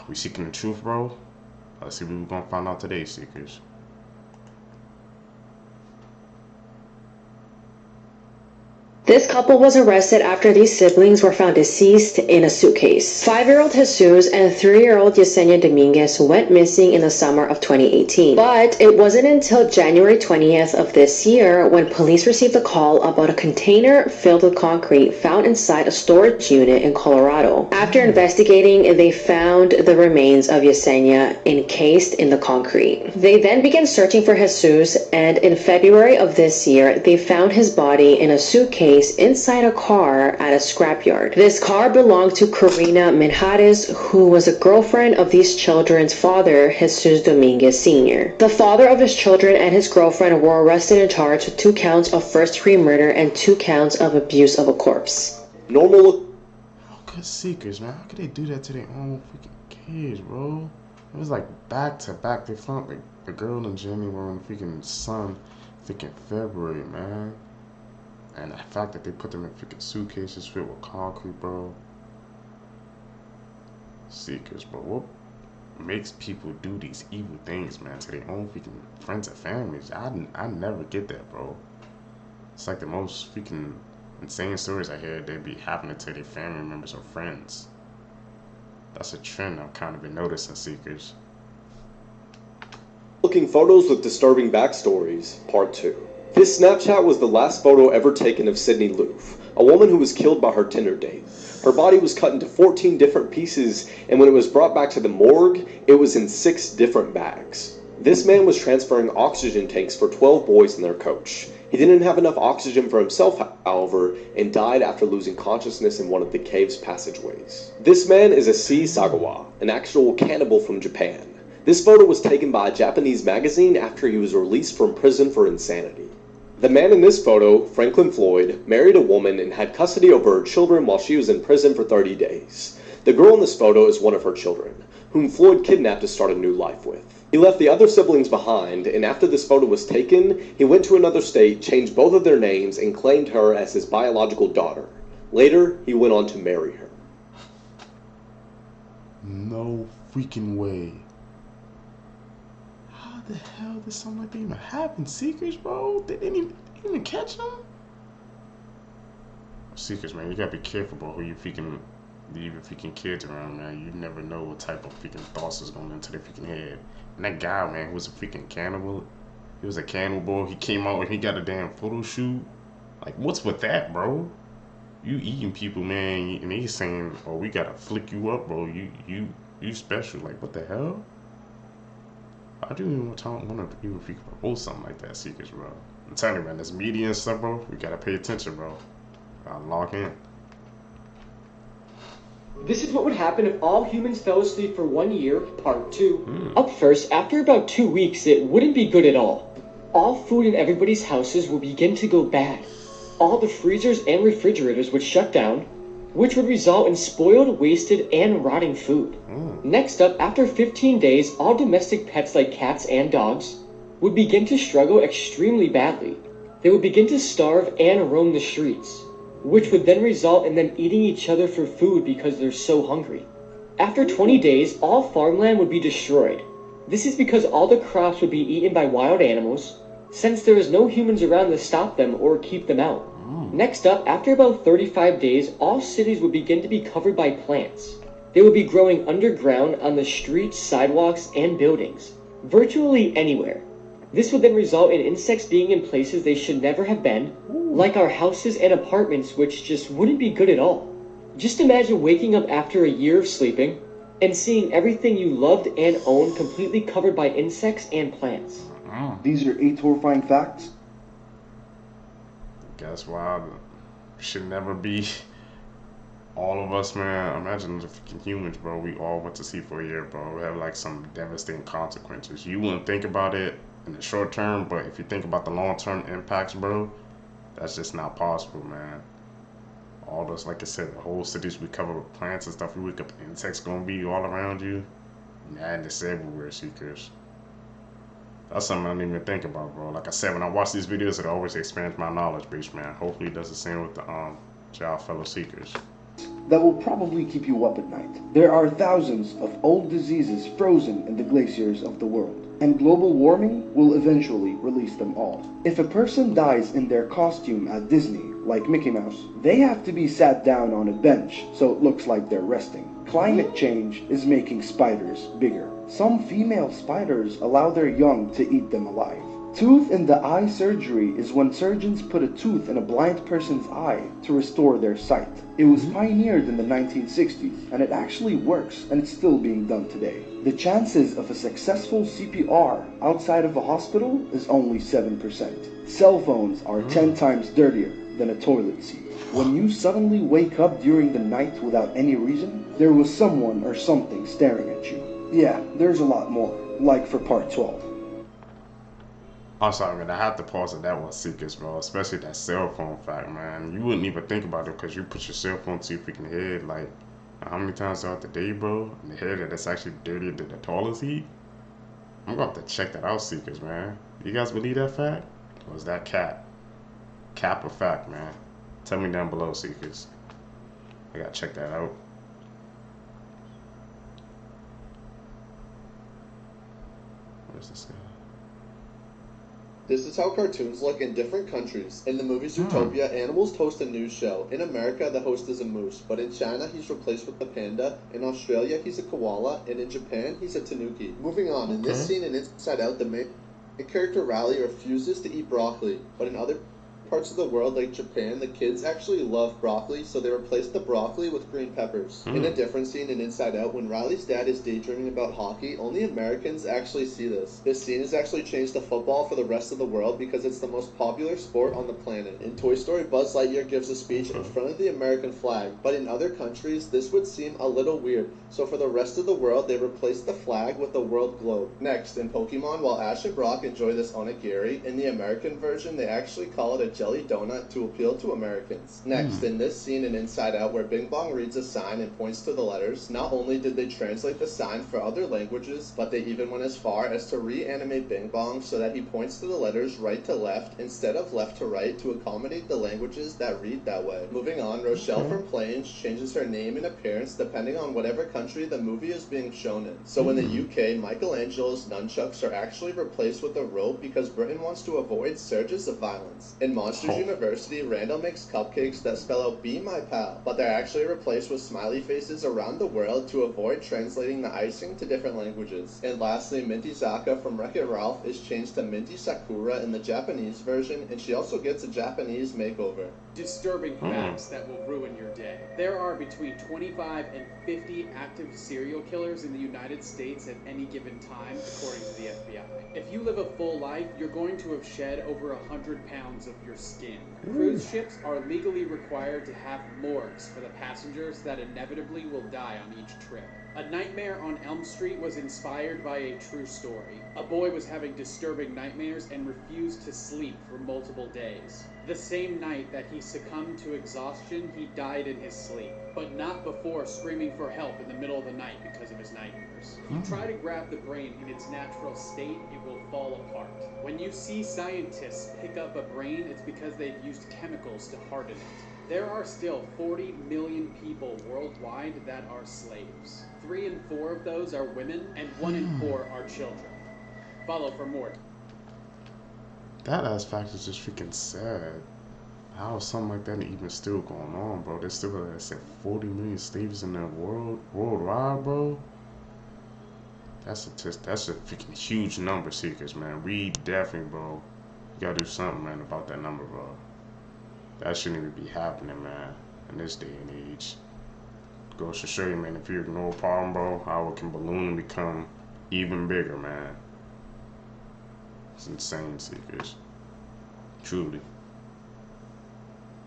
We seeking the truth, bro. Let's see what we're gonna find out today, Seekers. This couple was arrested after these siblings were found deceased in a suitcase. 5-year-old Jesus and 3-year-old Yesenia Dominguez went missing in the summer of 2018. But it wasn't until January 20th of this year when police received a call about a container filled with concrete found inside a storage unit in Colorado. After investigating, they found the remains of Yesenia encased in the concrete. They then began searching for Jesus, and in February of this year, they found his body in a suitcase inside a car at a scrapyard. This car belonged to Corina Minjares, who was a girlfriend of these children's father, Jesus Dominguez Sr. The father of his children and his girlfriend were arrested and charged with 2 counts of first-degree murder and 2 counts of abuse of a corpse. How could Seekers, man? How could they do that to their own freaking kids, bro? It was like back to back. They found like the girl in January and the freaking son, freaking February, man. And the fact that they put them in freaking suitcases filled with concrete, bro. Seekers, bro. What makes people do these evil things, man, to their own freaking friends and families? I never get that, bro. It's like the most freaking insane stories I hear, they be happening to their family members or friends. That's a trend I've kind of been noticing, Seekers. Looking photos with disturbing backstories, part 2. This Snapchat was the last photo ever taken of Sydney Loof, a woman who was killed by her Tinder date. Her body was cut into 14 different pieces, and when it was brought back to the morgue, it was in 6 different bags. This man was transferring oxygen tanks for 12 boys and their coach. He didn't have enough oxygen for himself, however, and died after losing consciousness in one of the cave's passageways. This man is Issei Sagawa, an actual cannibal from Japan. This photo was taken by a Japanese magazine after he was released from prison for insanity. The man in this photo, Franklin Floyd, married a woman and had custody over her children while she was in prison for 30 days. The girl in this photo is one of her children, whom Floyd kidnapped to start a new life with. He left the other siblings behind, and after this photo was taken, he went to another state, changed both of their names, and claimed her as his biological daughter. Later, he went on to marry her. No freaking way. How the hell did something like that even happen? Seekers, bro? They didn't even catch them? Seekers, man, you gotta be careful about who you freaking leaving freaking kids around, man. You never know what type of freaking thoughts is going into their freaking head. And that guy, man, who was a freaking cannibal, he was a cannibal. He came out and he got a damn photo shoot. Like, what's with that, bro? You eating people, man, and he's saying, oh, we gotta flick you up, bro. You special. Like, what the hell? I do even want to even freaking propose something like that, Seekers, bro. I'm telling you, man, this media and stuff, bro, we gotta pay attention, bro. Gotta lock in. This is what would happen if all humans fell asleep for 1 year, part 2. Up first, after about 2 weeks, it wouldn't be good at all. All food in everybody's houses would begin to go bad. All the freezers and refrigerators would shut down, which would result in spoiled, wasted, and rotting food. Next up, after 15 days, all domestic pets like cats and dogs would begin to struggle extremely badly. They would begin to starve and roam the streets, which would then result in them eating each other for food because they're so hungry. After 20 days, all farmland would be destroyed. This is because all the crops would be eaten by wild animals, since there is no humans around to stop them or keep them out. Next up, after about 35 days, all cities would begin to be covered by plants. They would be growing underground on the streets, sidewalks, and buildings, virtually anywhere. This would then result in insects being in places they should never have been, like our houses and apartments, which just wouldn't be good at all. Just imagine waking up after a year of sleeping and seeing everything you loved and owned completely covered by insects and plants. These are 8 horrifying facts. That's why should never be all of us, man. Imagine the freaking humans, bro. We all went to sea for a year, bro. We have like some devastating consequences. You wouldn't think about it in the short term, but if you think about the long-term impacts, bro, that's just not possible, man. All those, like I said, the whole cities we cover with plants and stuff. You wake up, insects gonna be all around you. Madness everywhere, Seekers. That's something I didn't even think about, bro. Like I said, when I watch these videos, it always expands my knowledge base, man. Hopefully it does the same with the y'all fellow Seekers. that will probably keep you up at night. There are thousands of old diseases frozen in the glaciers of the world, and global warming will eventually release them all. If a person dies in their costume at Disney, like Mickey Mouse, they have to be sat down on a bench so it looks like they're resting. Climate change is making spiders bigger. Some female spiders allow their young to eat them alive. Tooth in the eye surgery is when surgeons put a tooth in a blind person's eye to restore their sight. It was pioneered in the 1960s, and it actually works, and it's still being done today. The chances of a successful CPR outside of a hospital is only 7%. Cell phones are 10 times dirtier than a toilet seat. When you suddenly wake up during the night without any reason, there was someone or something staring at you. Yeah, there's a lot more, like for part 12. I'm sorry, man. I have to pause at that one, Seekers, bro. Especially that cell phone fact, man. You wouldn't even think about it because you put your cell phone to your freaking head. Like, how many times throughout the day, bro? In the head that it's actually dirtier than the toilet seat? I'm going to have to check that out, Seekers, man. You guys believe that fact? Or is that cap? Cap or fact, man? Tell me down below, Seekers. I got to check that out. Where's this guy? This is how cartoons look in different countries. In the movie Zootopia, animals host a news show. In America, the host is a moose, but in China, he's replaced with a panda. In Australia, he's a koala, and in Japan, he's a tanuki. Moving on, in this scene in Inside Out, the main character Riley refuses to eat broccoli, but in other parts of the world, like Japan, the kids actually love broccoli, so they replace the broccoli with green peppers. In a different scene in Inside Out, when Riley's dad is daydreaming about hockey, only Americans actually see this. This scene has actually changed to football for the rest of the world because it's the most popular sport on the planet. In Toy Story, Buzz Lightyear gives a speech in front of the American flag, but in other countries, this would seem a little weird, so for the rest of the world, they replaced the flag with the world globe. Next, in Pokemon, while Ash and Brock enjoy this onigiri, in the American version, they actually call it a jelly donut to appeal to Americans. Next, in this scene in Inside Out where Bing Bong reads a sign and points to the letters, not only did they translate the sign for other languages, but they even went as far as to reanimate Bing Bong so that he points to the letters right to left instead of left to right to accommodate the languages that read that way. Moving on, Rochelle from Planes changes her name and appearance depending on whatever country the movie is being shown in. So in the UK, Michelangelo's nunchucks are actually replaced with a rope because Britain wants to avoid surges of violence. In Monsters University, Randall makes cupcakes that spell out "Be my pal," but they're actually replaced with smiley faces around the world to avoid translating the icing to different languages. And lastly, Minty Zaka from Wreck-It Ralph is changed to Minty Sakura in the Japanese version, and she also gets a Japanese makeover. Disturbing facts that will ruin your day. There are between 25 and 50 active serial killers in the United States at any given time, according to the FBI. If you live a full life, you're going to have shed over 100 pounds of your skin. Cruise ships are legally required to have morgues for the passengers that inevitably will die on each trip. A Nightmare on Elm Street was inspired by a true story. A boy was having disturbing nightmares and refused to sleep for multiple days. The same night that he succumbed to exhaustion, he died in his sleep, but not before screaming for help in the middle of the night because of his nightmares. If you try to grab the brain in its natural state, it will fall apart. When you see scientists pick up a brain, it's because they've used chemicals to harden it. There are still 40 million people worldwide that are slaves. 3 in 4 of those are women, and 1 in 4 are children. Follow for more. That aspect is just freaking sad. How is something like that even still going on, bro? There's still, like I said, 40 million slaves in the worldwide, bro. That's a freaking huge number, Seekers, man. We definitely, bro, you gotta do something, man, about that number, bro. That shouldn't even be happening, man, in this day and age. Goes to show you, man, if you ignore a problem, bro, how it can balloon and become even bigger, man. It's insane, Seekers. Truly.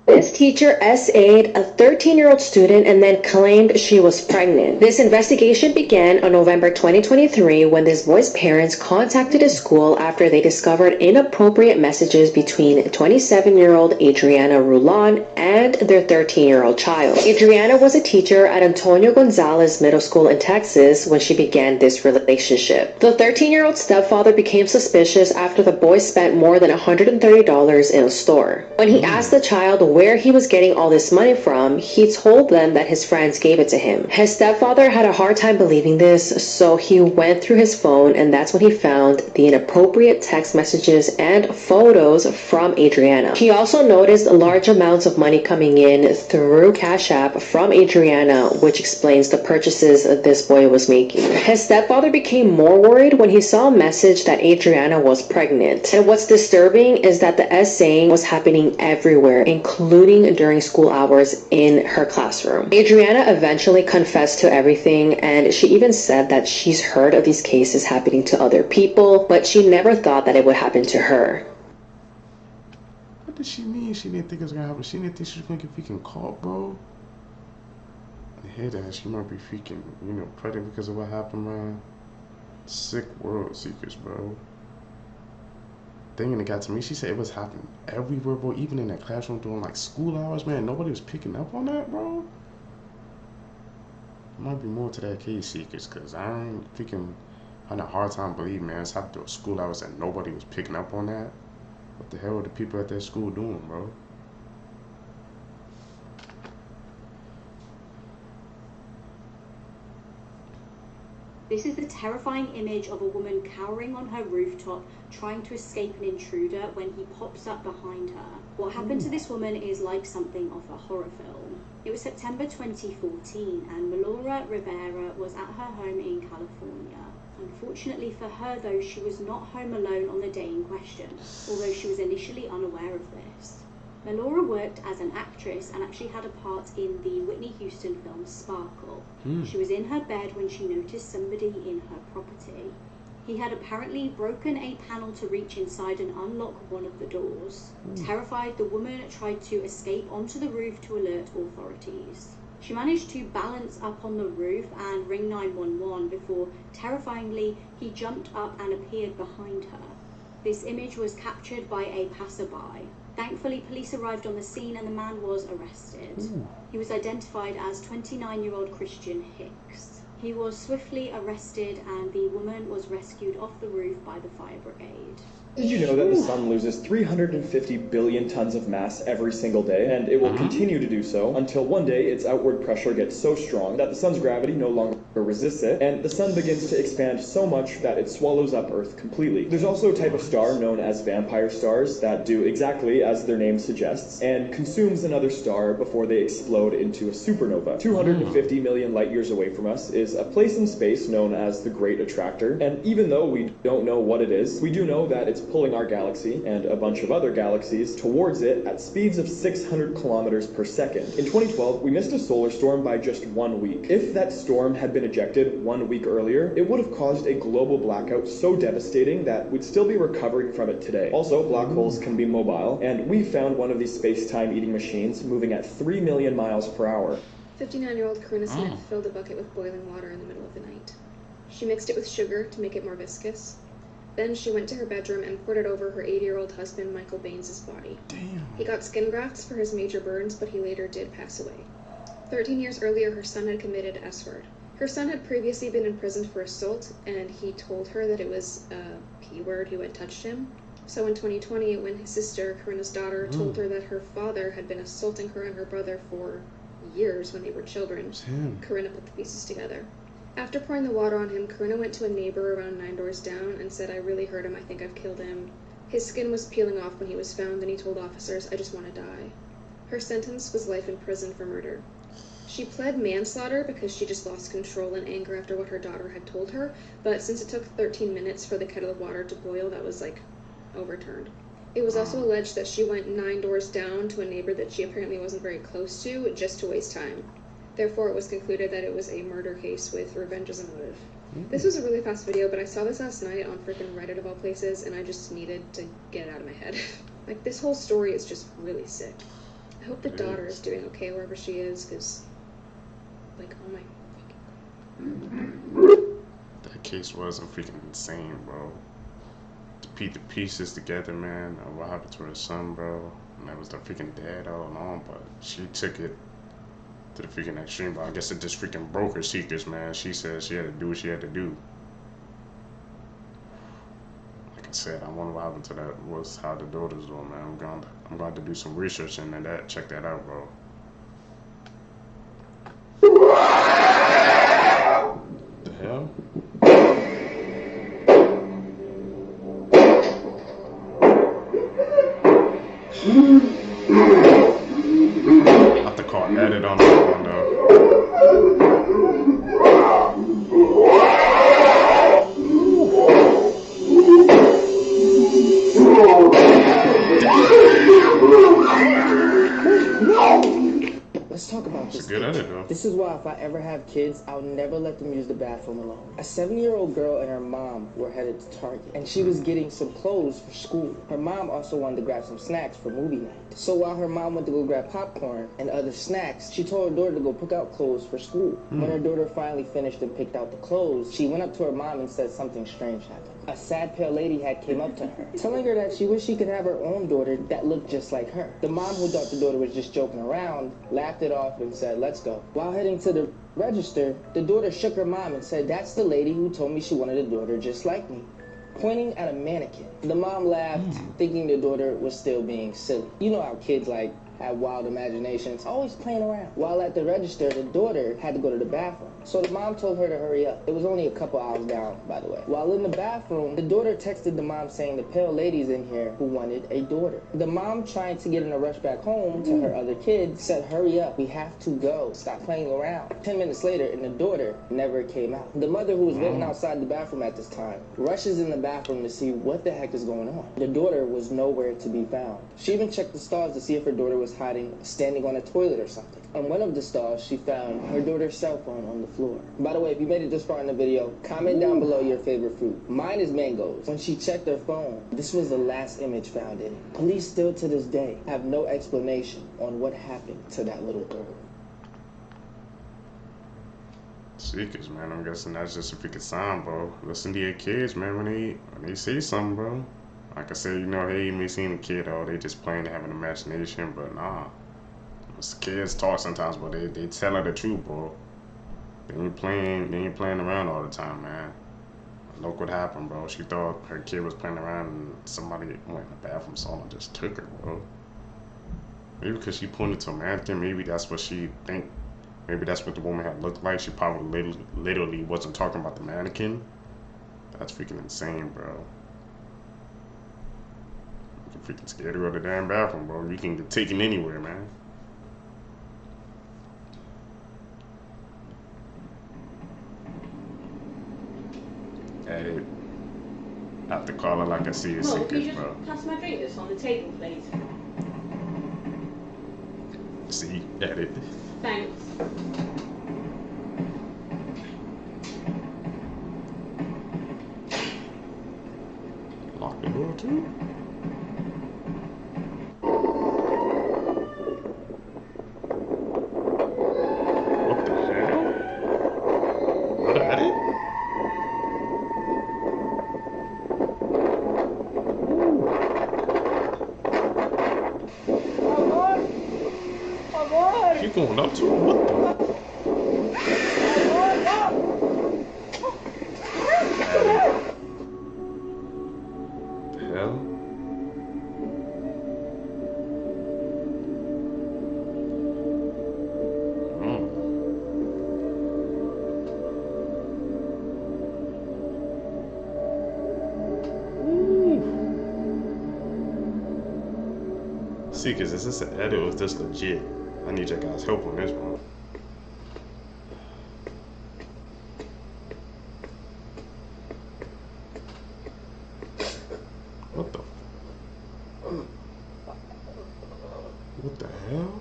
This teacher SA'd a 13-year-old student and then claimed she was pregnant. This investigation began on November 2023 when this boy's parents contacted his school after they discovered inappropriate messages between 27-year-old Adriana Rulon and their 13-year-old child. Adriana was a teacher at Antonio Gonzalez Middle School in Texas when she began this relationship. The 13-year-old stepfather became suspicious after the boy spent more than $130 in a store. When he asked the child where he he was getting all this money from, he told them that his friends gave it to him. His stepfather had a hard time believing this, so he went through his phone, and that's when he found the inappropriate text messages and photos from Adriana. He also noticed large amounts of money coming in through Cash App from Adriana, which explains the purchases this boy was making. His stepfather became more worried when he saw a message that Adriana was pregnant. And what's disturbing is that the essaying was happening everywhere, including during school hours in her classroom. Adriana eventually confessed to everything, and she even said that she's heard of these cases happening to other people, but she never thought that it would happen to her. What did she mean she didn't think it was gonna happen? She didn't think she was gonna get freaking caught, bro? I hear that she might be freaking, pregnant because of what happened, man. Sick world secrets, bro. Thing that got to me, she said it was happening everywhere, bro. Even in that classroom during like school hours, man. Nobody was picking up on that, bro. There might be more to that case, secrets, because I ain't freaking having a hard time believing, man. It's happened during school hours and nobody was picking up on that. What the hell are the people at that school doing, bro? This is the terrifying image of a woman cowering on her rooftop, trying to escape an intruder when he pops up behind her. What happened to this woman is like something of a horror film. It was September 2014, and Melora Rivera was at her home in California. Unfortunately for her, though, she was not home alone on the day in question, although she was initially unaware of this. Melora worked as an actress and actually had a part in the Whitney Houston film Sparkle. She was in her bed when she noticed somebody in her property. He had apparently broken a panel to reach inside and unlock one of the doors. Terrified, the woman tried to escape onto the roof to alert authorities. She managed to balance up on the roof and ring 911 before, terrifyingly, he jumped up and appeared behind her. This image was captured by a passerby. Thankfully, police arrived on the scene and the man was arrested. He was identified as 29-year-old Christian Hicks. He was swiftly arrested and the woman was rescued off the roof by the fire brigade. Did you know that the sun loses 350 billion tons of mass every single day, and it will continue to do so until one day its outward pressure gets so strong that the sun's gravity no longer resists it, and the sun begins to expand so much that it swallows up Earth completely. There's also a type of star known as vampire stars that do exactly as their name suggests, and consumes another star before they explode into a supernova. 250 million light years away from us is a place in space known as the Great Attractor, and even though we don't know what it is, we do know that it's pulling our galaxy and a bunch of other galaxies towards it at speeds of 600 kilometers per second. In 2012, we missed a solar storm by just 1 week. If that storm had been ejected 1 week earlier, it would have caused a global blackout so devastating that we'd still be recovering from it today. Also, black holes can be mobile, and we found one of these space-time eating machines moving at 3 million miles per hour. 59-year-old Karina Smith filled a bucket with boiling water in the middle of the night. She mixed it with sugar to make it more viscous. Then she went to her bedroom and poured it over her 80-year-old husband Michael Baines's body. Damn. He got skin grafts for his major burns, but he later did pass away. 13 years earlier, her son had committed S-word. Her son had previously been imprisoned for assault, and he told her that it was a P-word who had touched him. So in 2020, when his sister, Karina's daughter, told her that her father had been assaulting her and her brother for years when they were children, Karina put the pieces together. After pouring the water on him, Karina went to a neighbor around 9 doors down and said, "I really hurt him, I think I've killed him." His skin was peeling off when he was found, and he told officers, "I just want to die." Her sentence was life in prison for murder. She pled manslaughter because she just lost control and anger after what her daughter had told her, but since it took 13 minutes for the kettle of water to boil, that was, overturned. It was also alleged that she went 9 doors down to a neighbor that she apparently wasn't very close to, just to waste time. Therefore, it was concluded that it was a murder case with revenge as a motive. This was a really fast video, but I saw this last night on freaking Reddit of all places, and I just needed to get it out of my head. This whole story is just really sick. I hope the daughter is doing okay wherever she is, because, oh my fucking... That case wasn't freaking insane, bro. To put the pieces together, man, of what happened to her son, bro. And that was the freaking dad all along, but she took it to the freaking extreme, but I guess it just freaking broke her secrets, man. She said she had to do what she had to do. Like I said, I wonder what happened to that, how the daughter's doing, man. I'm going to do some research into that. Check that out, bro. The hell? I have to call edit on that one though. Let's talk about It's this. a good edit though. This is why if I ever have kids, I'll never let them use the bathroom alone. A 7-year-old girl and her mom were headed to Target, and she was getting some clothes for school. Her mom also wanted to grab some snacks for movie night. So while her mom went to go grab popcorn and other snacks, she told her daughter to go pick out clothes for school. When her daughter finally finished and picked out the clothes, she went up to her mom and said something strange happened. A sad pale lady had came up to her, telling her that she wished she could have her own daughter that looked just like her. The mom, who thought the daughter was just joking around, laughed it off and said, "Let's go." While heading to the register, the daughter shook her mom and said, "That's the lady who told me she wanted a daughter just like me," pointing at a mannequin. The mom laughed, thinking the daughter was still being silly. You know how kids have wild imaginations, always playing around. While at the register, the daughter had to go to the bathroom. So the mom told her to hurry up. It was only a couple hours down, by the way. While in the bathroom, the daughter texted the mom saying the pale lady's in here who wanted a daughter. The mom, trying to get in a rush back home to her other kids, said, "Hurry up, we have to go. Stop playing around." 10 minutes later, and the daughter never came out. The mother, who was waiting outside the bathroom at this time, rushes in the bathroom to see what the heck is going on. The daughter was nowhere to be found. She even checked the stalls to see if her daughter was hiding, standing on a toilet or something. On one of the stalls, she found her daughter's cell phone on the floor. By the way, if you made it this far in the video, comment down below your favorite fruit. Mine is mangoes. When she checked her phone, this was the last image found in it. Police still to this day have no explanation on what happened to that little girl. Seekers, man. I'm guessing that's just a freaking sign, bro. Listen to your kids, man, when they say something, bro. Like I said, you know, hey, you may seem a kid, oh, they just playing, they have an imagination, but nah. Kids talk sometimes, but they tell her the truth, bro. They ain't playing around all the time, man. Look what happened, bro. She thought her kid was playing around and somebody went in the bathroom, saw her and just took her, bro. Maybe because she pointed to a mannequin, maybe that's what she think. Maybe that's what the woman had looked like. She probably literally wasn't talking about the mannequin. That's freaking insane, bro. You can freaking scared her of the damn bathroom, bro. You can get taken anywhere, man. Hey, I have to call her like I see a secret, bro. Pass my drink that's on the table, please. See, edit. Thanks. Lock the door too. What the hell? What the edit? Keep going up to him. What the? The hell? Seekers, is this an edit or is this legit? I need your guys' help on this one. What the? What the hell?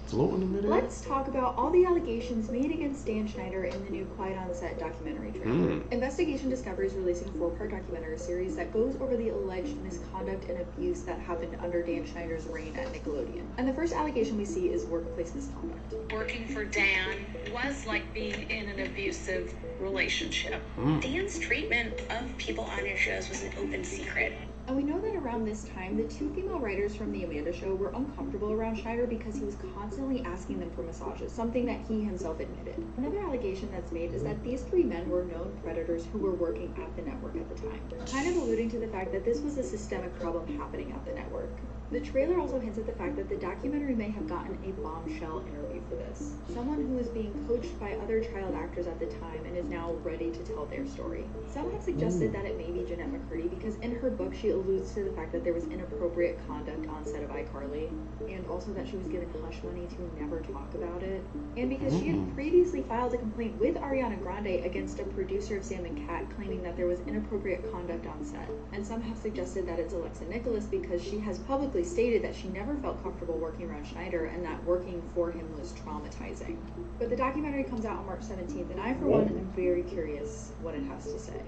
Floating in midair? Let's talk about all the allegations made against Dan Schneider in the new Quiet on Set documentary trailer. Investigation Discovery is releasing a 4-part documentary series that goes over the alleged misconduct and abuse that happened under Dan Schneider's reign at Nickelodeon. And the first allegation we see is workplace misconduct. Working for Dan was like being in an abusive relationship. Dan's treatment of people on his shows was an open secret. And we know that around this time, the two female writers from The Amanda Show were uncomfortable around Schneider because he was constantly asking them for massages, something that he himself admitted. Another allegation that's made is that these three men were known predators who were working at the network at the time, kind of alluding to the fact that this was a systemic problem happening at the network. The trailer also hints at the fact that the documentary may have gotten a bombshell interview for this. Someone who was being coached by other child actors at the time and is now ready to tell their story. Some have suggested that it may be Jeanette McCurdy because in her book she alludes to the fact that there was inappropriate conduct on set of iCarly, and also that she was given hush money to never talk about it, and because she had previously filed a complaint with Ariana Grande against a producer of Sam and Cat claiming that there was inappropriate conduct on set. And some have suggested that it's Alexa Nicholas because she has publicly stated that she never felt comfortable working around Schneider and that working for him was traumatizing. But the documentary comes out on March 17th, and I, for one, am very curious what it has to say.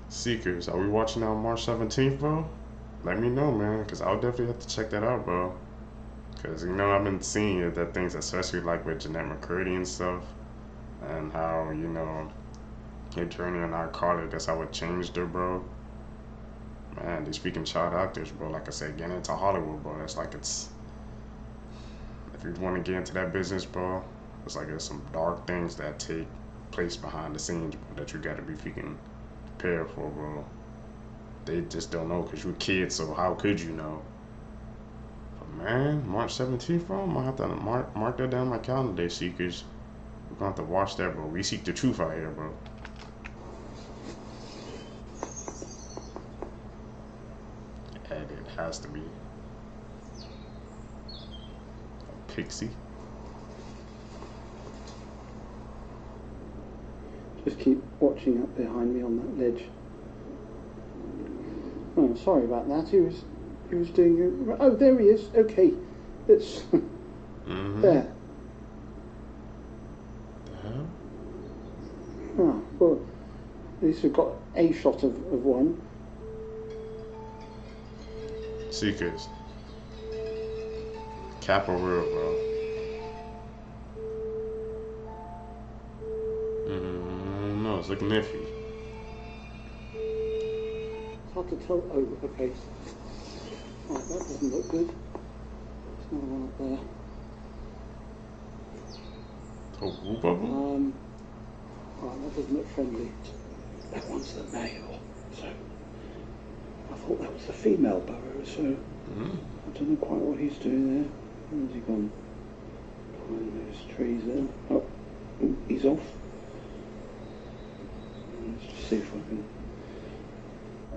Seekers, are we watching on March 17th, bro? Let me know, man, because I'll definitely have to check that out, bro. Because, you know, I've been seeing that things, especially like with Jeanette McCurdy and stuff, and how, you know, her journey on iCarly, that's how it changed her, bro. Man, these freaking child actors, bro, like I said, getting into Hollywood, bro, that's like it's, if you want to get into that business, bro, it's like there's some dark things that take place behind the scenes, bro, that you got to be freaking prepared for, bro. They just don't know because you're kids, so how could you know? But man, March 17th, bro, I'm gonna have to mark that down on my calendar day, Seekers. We're gonna have to watch that, bro. We seek the truth out here, bro. And it has to be a pixie. Just keep watching up behind me on that ledge. Oh, sorry about that. He was doing. Oh, there he is. Okay, it's there. Oh, well, at least we've got a shot of one. Seekers. Cap or real, bro. No, it's looking iffy. It's hard to tell. Oh, okay. Right, that doesn't look good. There's another one up there. Oh, group of them? Right, that doesn't look friendly. That one's the male, so I thought that was the female burrow, so I don't know quite what he's doing there. Where's he gone? Behind those trees there. Oh, he's off. Let's just see if I can...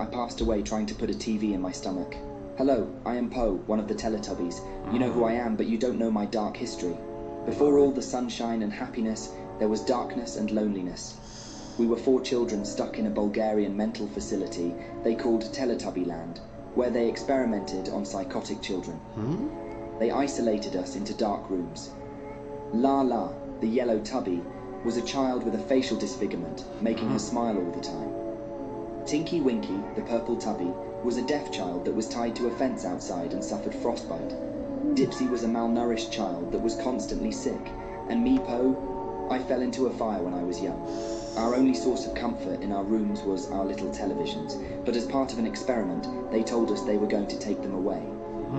I passed away trying to put a TV in my stomach. Hello, I am Poe, one of the Teletubbies. You know who I am, but you don't know my dark history. Before all the sunshine and happiness, there was darkness and loneliness. We were 4 children stuck in a Bulgarian mental facility they called Teletubby Land, where they experimented on psychotic children. They isolated us into dark rooms. La, the yellow tubby, was a child with a facial disfigurement, making her smile all the time. Tinky Winky, the purple tubby, was a deaf child that was tied to a fence outside and suffered frostbite. Dipsy was a malnourished child that was constantly sick, and me, Poe, I fell into a fire when I was young. Our only source of comfort in our rooms was our little televisions, but as part of an experiment, they told us they were going to take them away.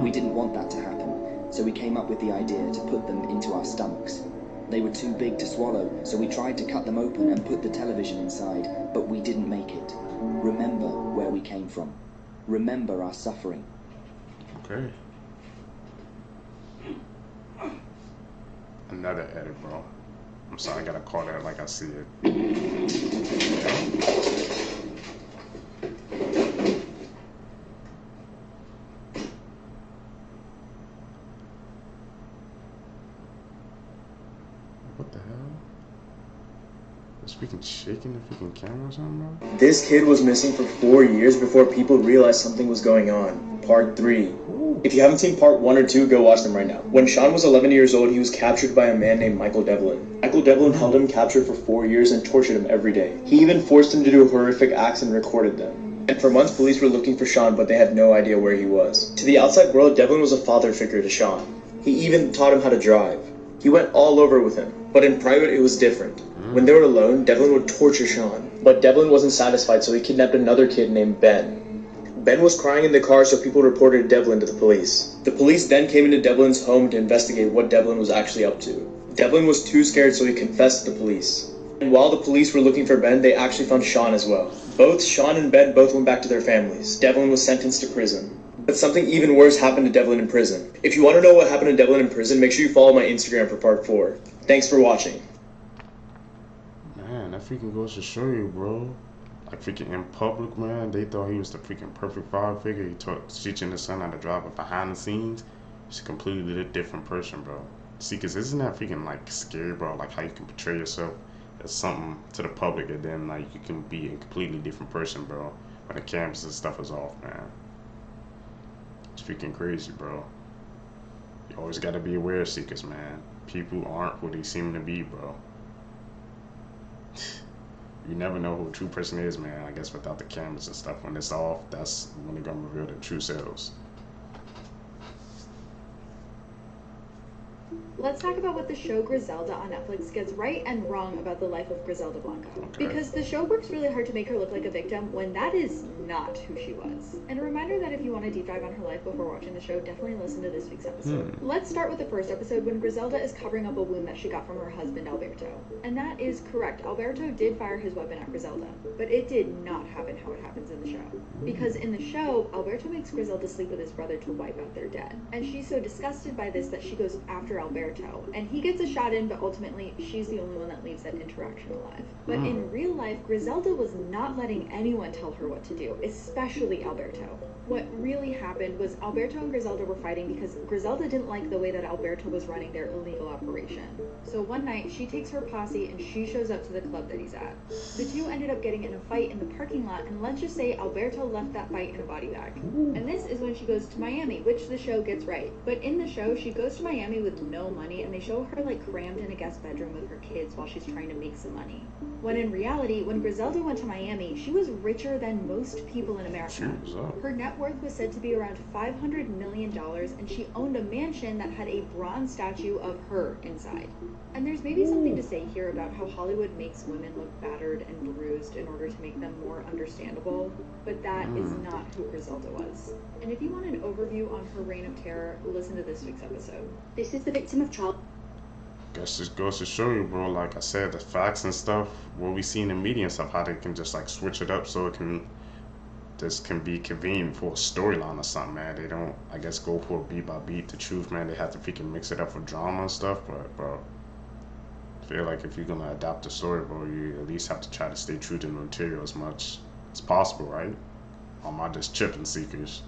We didn't want that to happen, so we came up with the idea to put them into our stomachs. They were too big to swallow, so we tried to cut them open and put the television inside, but we didn't make it. Remember where we came from. Remember our suffering. Okay. Another edit, bro. I'm sorry, I gotta call that like I see it. What the hell? Is freaking shaking the freaking camera or something, bro? This kid was missing for 4 years before people realized something was going on. Part 3. If you haven't seen part 1 or 2, go watch them right now. When Sean was 11 years old, he was captured by a man named Michael Devlin. Michael Devlin held him captured for 4 years and tortured him every day. He even forced him to do horrific acts and recorded them. And for months, police were looking for Sean, but they had no idea where he was. To the outside world, Devlin was a father figure to Sean. He even taught him how to drive. He went all over with him. But in private, it was different. When they were alone, Devlin would torture Sean. But Devlin wasn't satisfied, so he kidnapped another kid named Ben. Ben was crying in the car, so people reported Devlin to the police. The police then came into Devlin's home to investigate what Devlin was actually up to. Devlin was too scared, so he confessed to the police. And while the police were looking for Ben, they actually found Sean as well. Both Sean and Ben both went back to their families. Devlin was sentenced to prison. But something even worse happened to Devlin in prison. If you want to know what happened to Devlin in prison, make sure you follow my Instagram for part 4. Thanks for watching. Man, that freaking goes to show you, bro. Like freaking in public, man, they thought he was the freaking perfect father figure. He taught teaching his son how to drive, but behind the scenes, he's a completely different person, bro. See, cause isn't that freaking like scary, bro? Like how you can portray yourself as something to the public, and then like you can be a completely different person, bro, when the cameras and stuff is off, man. It's freaking crazy, bro. You always gotta be aware, Seekers, man. People aren't who they seem to be, bro. You never know who a true person is, man. I guess without the cameras and stuff, when it's off, that's when they're gonna reveal their true selves. Let's talk about what the show Griselda on Netflix gets right and wrong about the life of Griselda Blanco. Okay. Because the show works really hard to make her look like a victim when that is not who she was. And a reminder that if you want to deep dive on her life before watching the show, definitely listen to this week's episode. Let's start with the first episode when Griselda is covering up a wound that she got from her husband Alberto. And that is correct. Alberto did fire his weapon at Griselda, but it did not happen how it happens in the show. Because in the show, Alberto makes Griselda sleep with his brother to wipe out their dead. And she's so disgusted by this that she goes after Alberto. And he gets a shot in, but ultimately she's the only one that leaves that interaction alive. But in real life, Griselda was not letting anyone tell her what to do, especially Alberto. What really happened was Alberto and Griselda were fighting because Griselda didn't like the way that Alberto was running their illegal operation. So one night, she takes her posse and she shows up to the club that he's at. The two ended up getting in a fight in the parking lot, and let's just say Alberto left that fight in a body bag. And this is when she goes to Miami, which the show gets right. But in the show, she goes to Miami with no money, and they show her like crammed in a guest bedroom with her kids while she's trying to make some money. When in reality, when Griselda went to Miami, she was richer than most people in America. Her net worth was said to be around $500 million, and she owned a mansion that had a bronze statue of her inside. And there's maybe something to say here about how Hollywood makes women look battered and bruised in order to make them more understandable, but that is not who Griselda was. And if you want an overview on her reign of terror, listen to this week's episode. This is the victim of child. Guess this goes to show you, bro, like I said, the facts and stuff, what we see in the media and stuff, how they can just like switch it up so it can be convenient for a storyline or something, man. They don't, I guess, go for beat by beat the truth, man. They have to freaking mix it up for drama and stuff, but bro, I feel like if you're gonna adapt the story, bro, you at least have to try to stay true to the material as much as possible, right? Or am I just chipping, Seekers?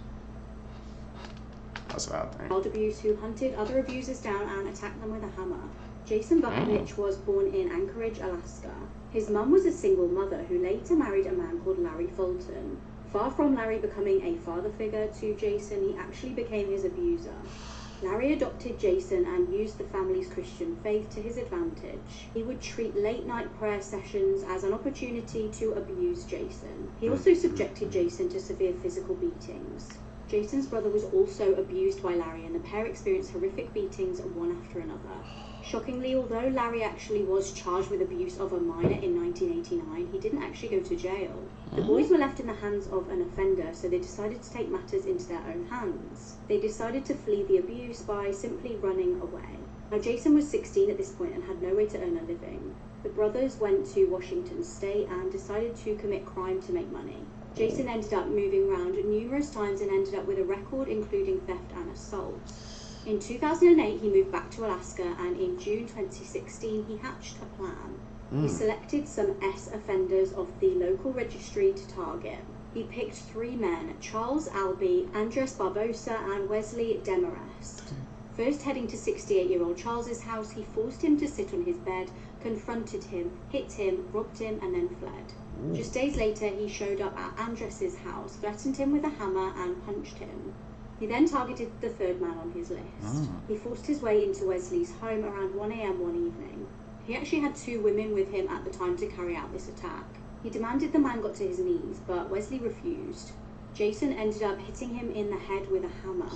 That's what I think. Child abuse who hunted other abusers down and attacked them with a hammer. Jason Bukovich was born in Anchorage, Alaska. His mum was a single mother who later married a man called Larry Fulton. Far from Larry becoming a father figure to Jason, he actually became his abuser. Larry adopted Jason and used the family's Christian faith to his advantage. He would treat late-night prayer sessions as an opportunity to abuse Jason. He also subjected Jason to severe physical beatings. Jason's brother was also abused by Larry, and the pair experienced horrific beatings one after another. Shockingly, although Larry actually was charged with abuse of a minor in 1989, he didn't actually go to jail. The boys were left in the hands of an offender, so they decided to take matters into their own hands. They decided to flee the abuse by simply running away. Now, Jason was 16 at this point and had no way to earn a living. The brothers went to Washington State and decided to commit crime to make money. Jason ended up moving around numerous times and ended up with a record including theft and assault. In 2008, he moved back to Alaska, and in June 2016, he hatched a plan. He selected some S offenders of the local registry to target. He picked 3 men, Charles Albee, Andres Barbosa, and Wesley Demarest. First heading to 68-year-old Charles's house, he forced him to sit on his bed, confronted him, hit him, robbed him, and then fled. Just days later, he showed up at Andres's house, threatened him with a hammer, and punched him. He then targeted the 3rd man on his list. He forced his way into Wesley's home around 1 a.m. one evening. He actually had 2 women with him at the time to carry out this attack. He demanded the man got to his knees, but Wesley refused. Jason ended up hitting him in the head with a hammer.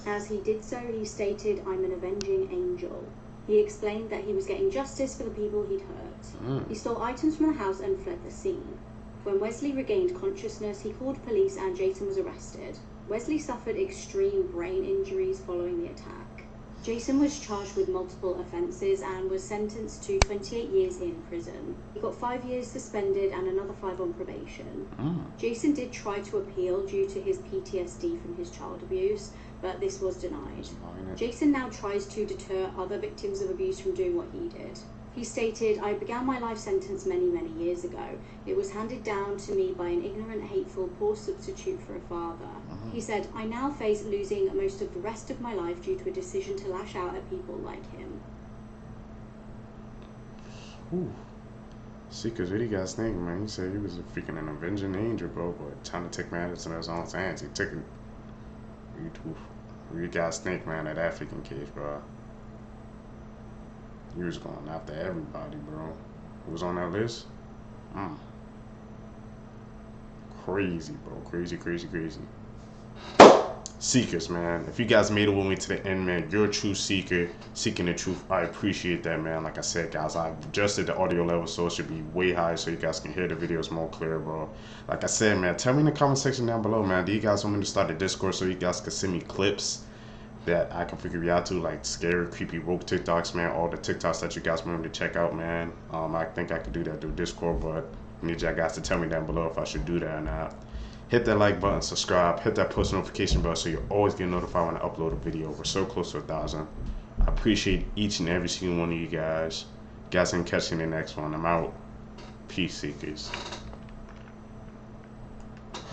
As he did so, he stated, "I'm an avenging angel." He explained that he was getting justice for the people he'd hurt. He stole items from the house and fled the scene. When Wesley regained consciousness, he called police and Jason was arrested. Wesley suffered extreme brain injuries following the attack. Jason was charged with multiple offences and was sentenced to 28 years in prison. He got 5 years suspended and another 5 on probation. Jason did try to appeal due to his PTSD from his child abuse, but this was denied. Jason now tries to deter other victims of abuse from doing what he did. He stated, "I began my life sentence many, many years ago. It was handed down to me by an ignorant, hateful, poor substitute for a father." He said, "I now face losing most of the rest of my life due to a decision to lash out at people like him." Ooh. Seekers, what do you guys think, man? He said he was a freaking an avenging angel, bro, but trying to take matters in his own hands. He took it. What do you guys think, man, of that freaking case, bro? He was going after everybody, bro. Who was on that list? Crazy, bro. Crazy, crazy, crazy. Seekers, man. If you guys made it with me to the end, man, you're a true seeker, seeking the truth. I appreciate that, man. Like I said, guys, I've adjusted the audio level so it should be way higher so you guys can hear the videos more clear, bro. Like I said, man, tell me in the comment section down below, man. Do you guys want me to start a Discord so you guys can send me clips that I can figure you out to, like scary, creepy, woke TikToks, man, all the TikToks that you guys want me to check out, man. I think I could do that through Discord, but I need y'all guys to tell me down below if I should do that or not. Hit that like button, subscribe, hit that post notification bell so you always get notified when I upload a video. We're so close to 1,000. I appreciate each and every single one of you guys. Guys can catch you in the next one. I'm out. Peace, Seekers.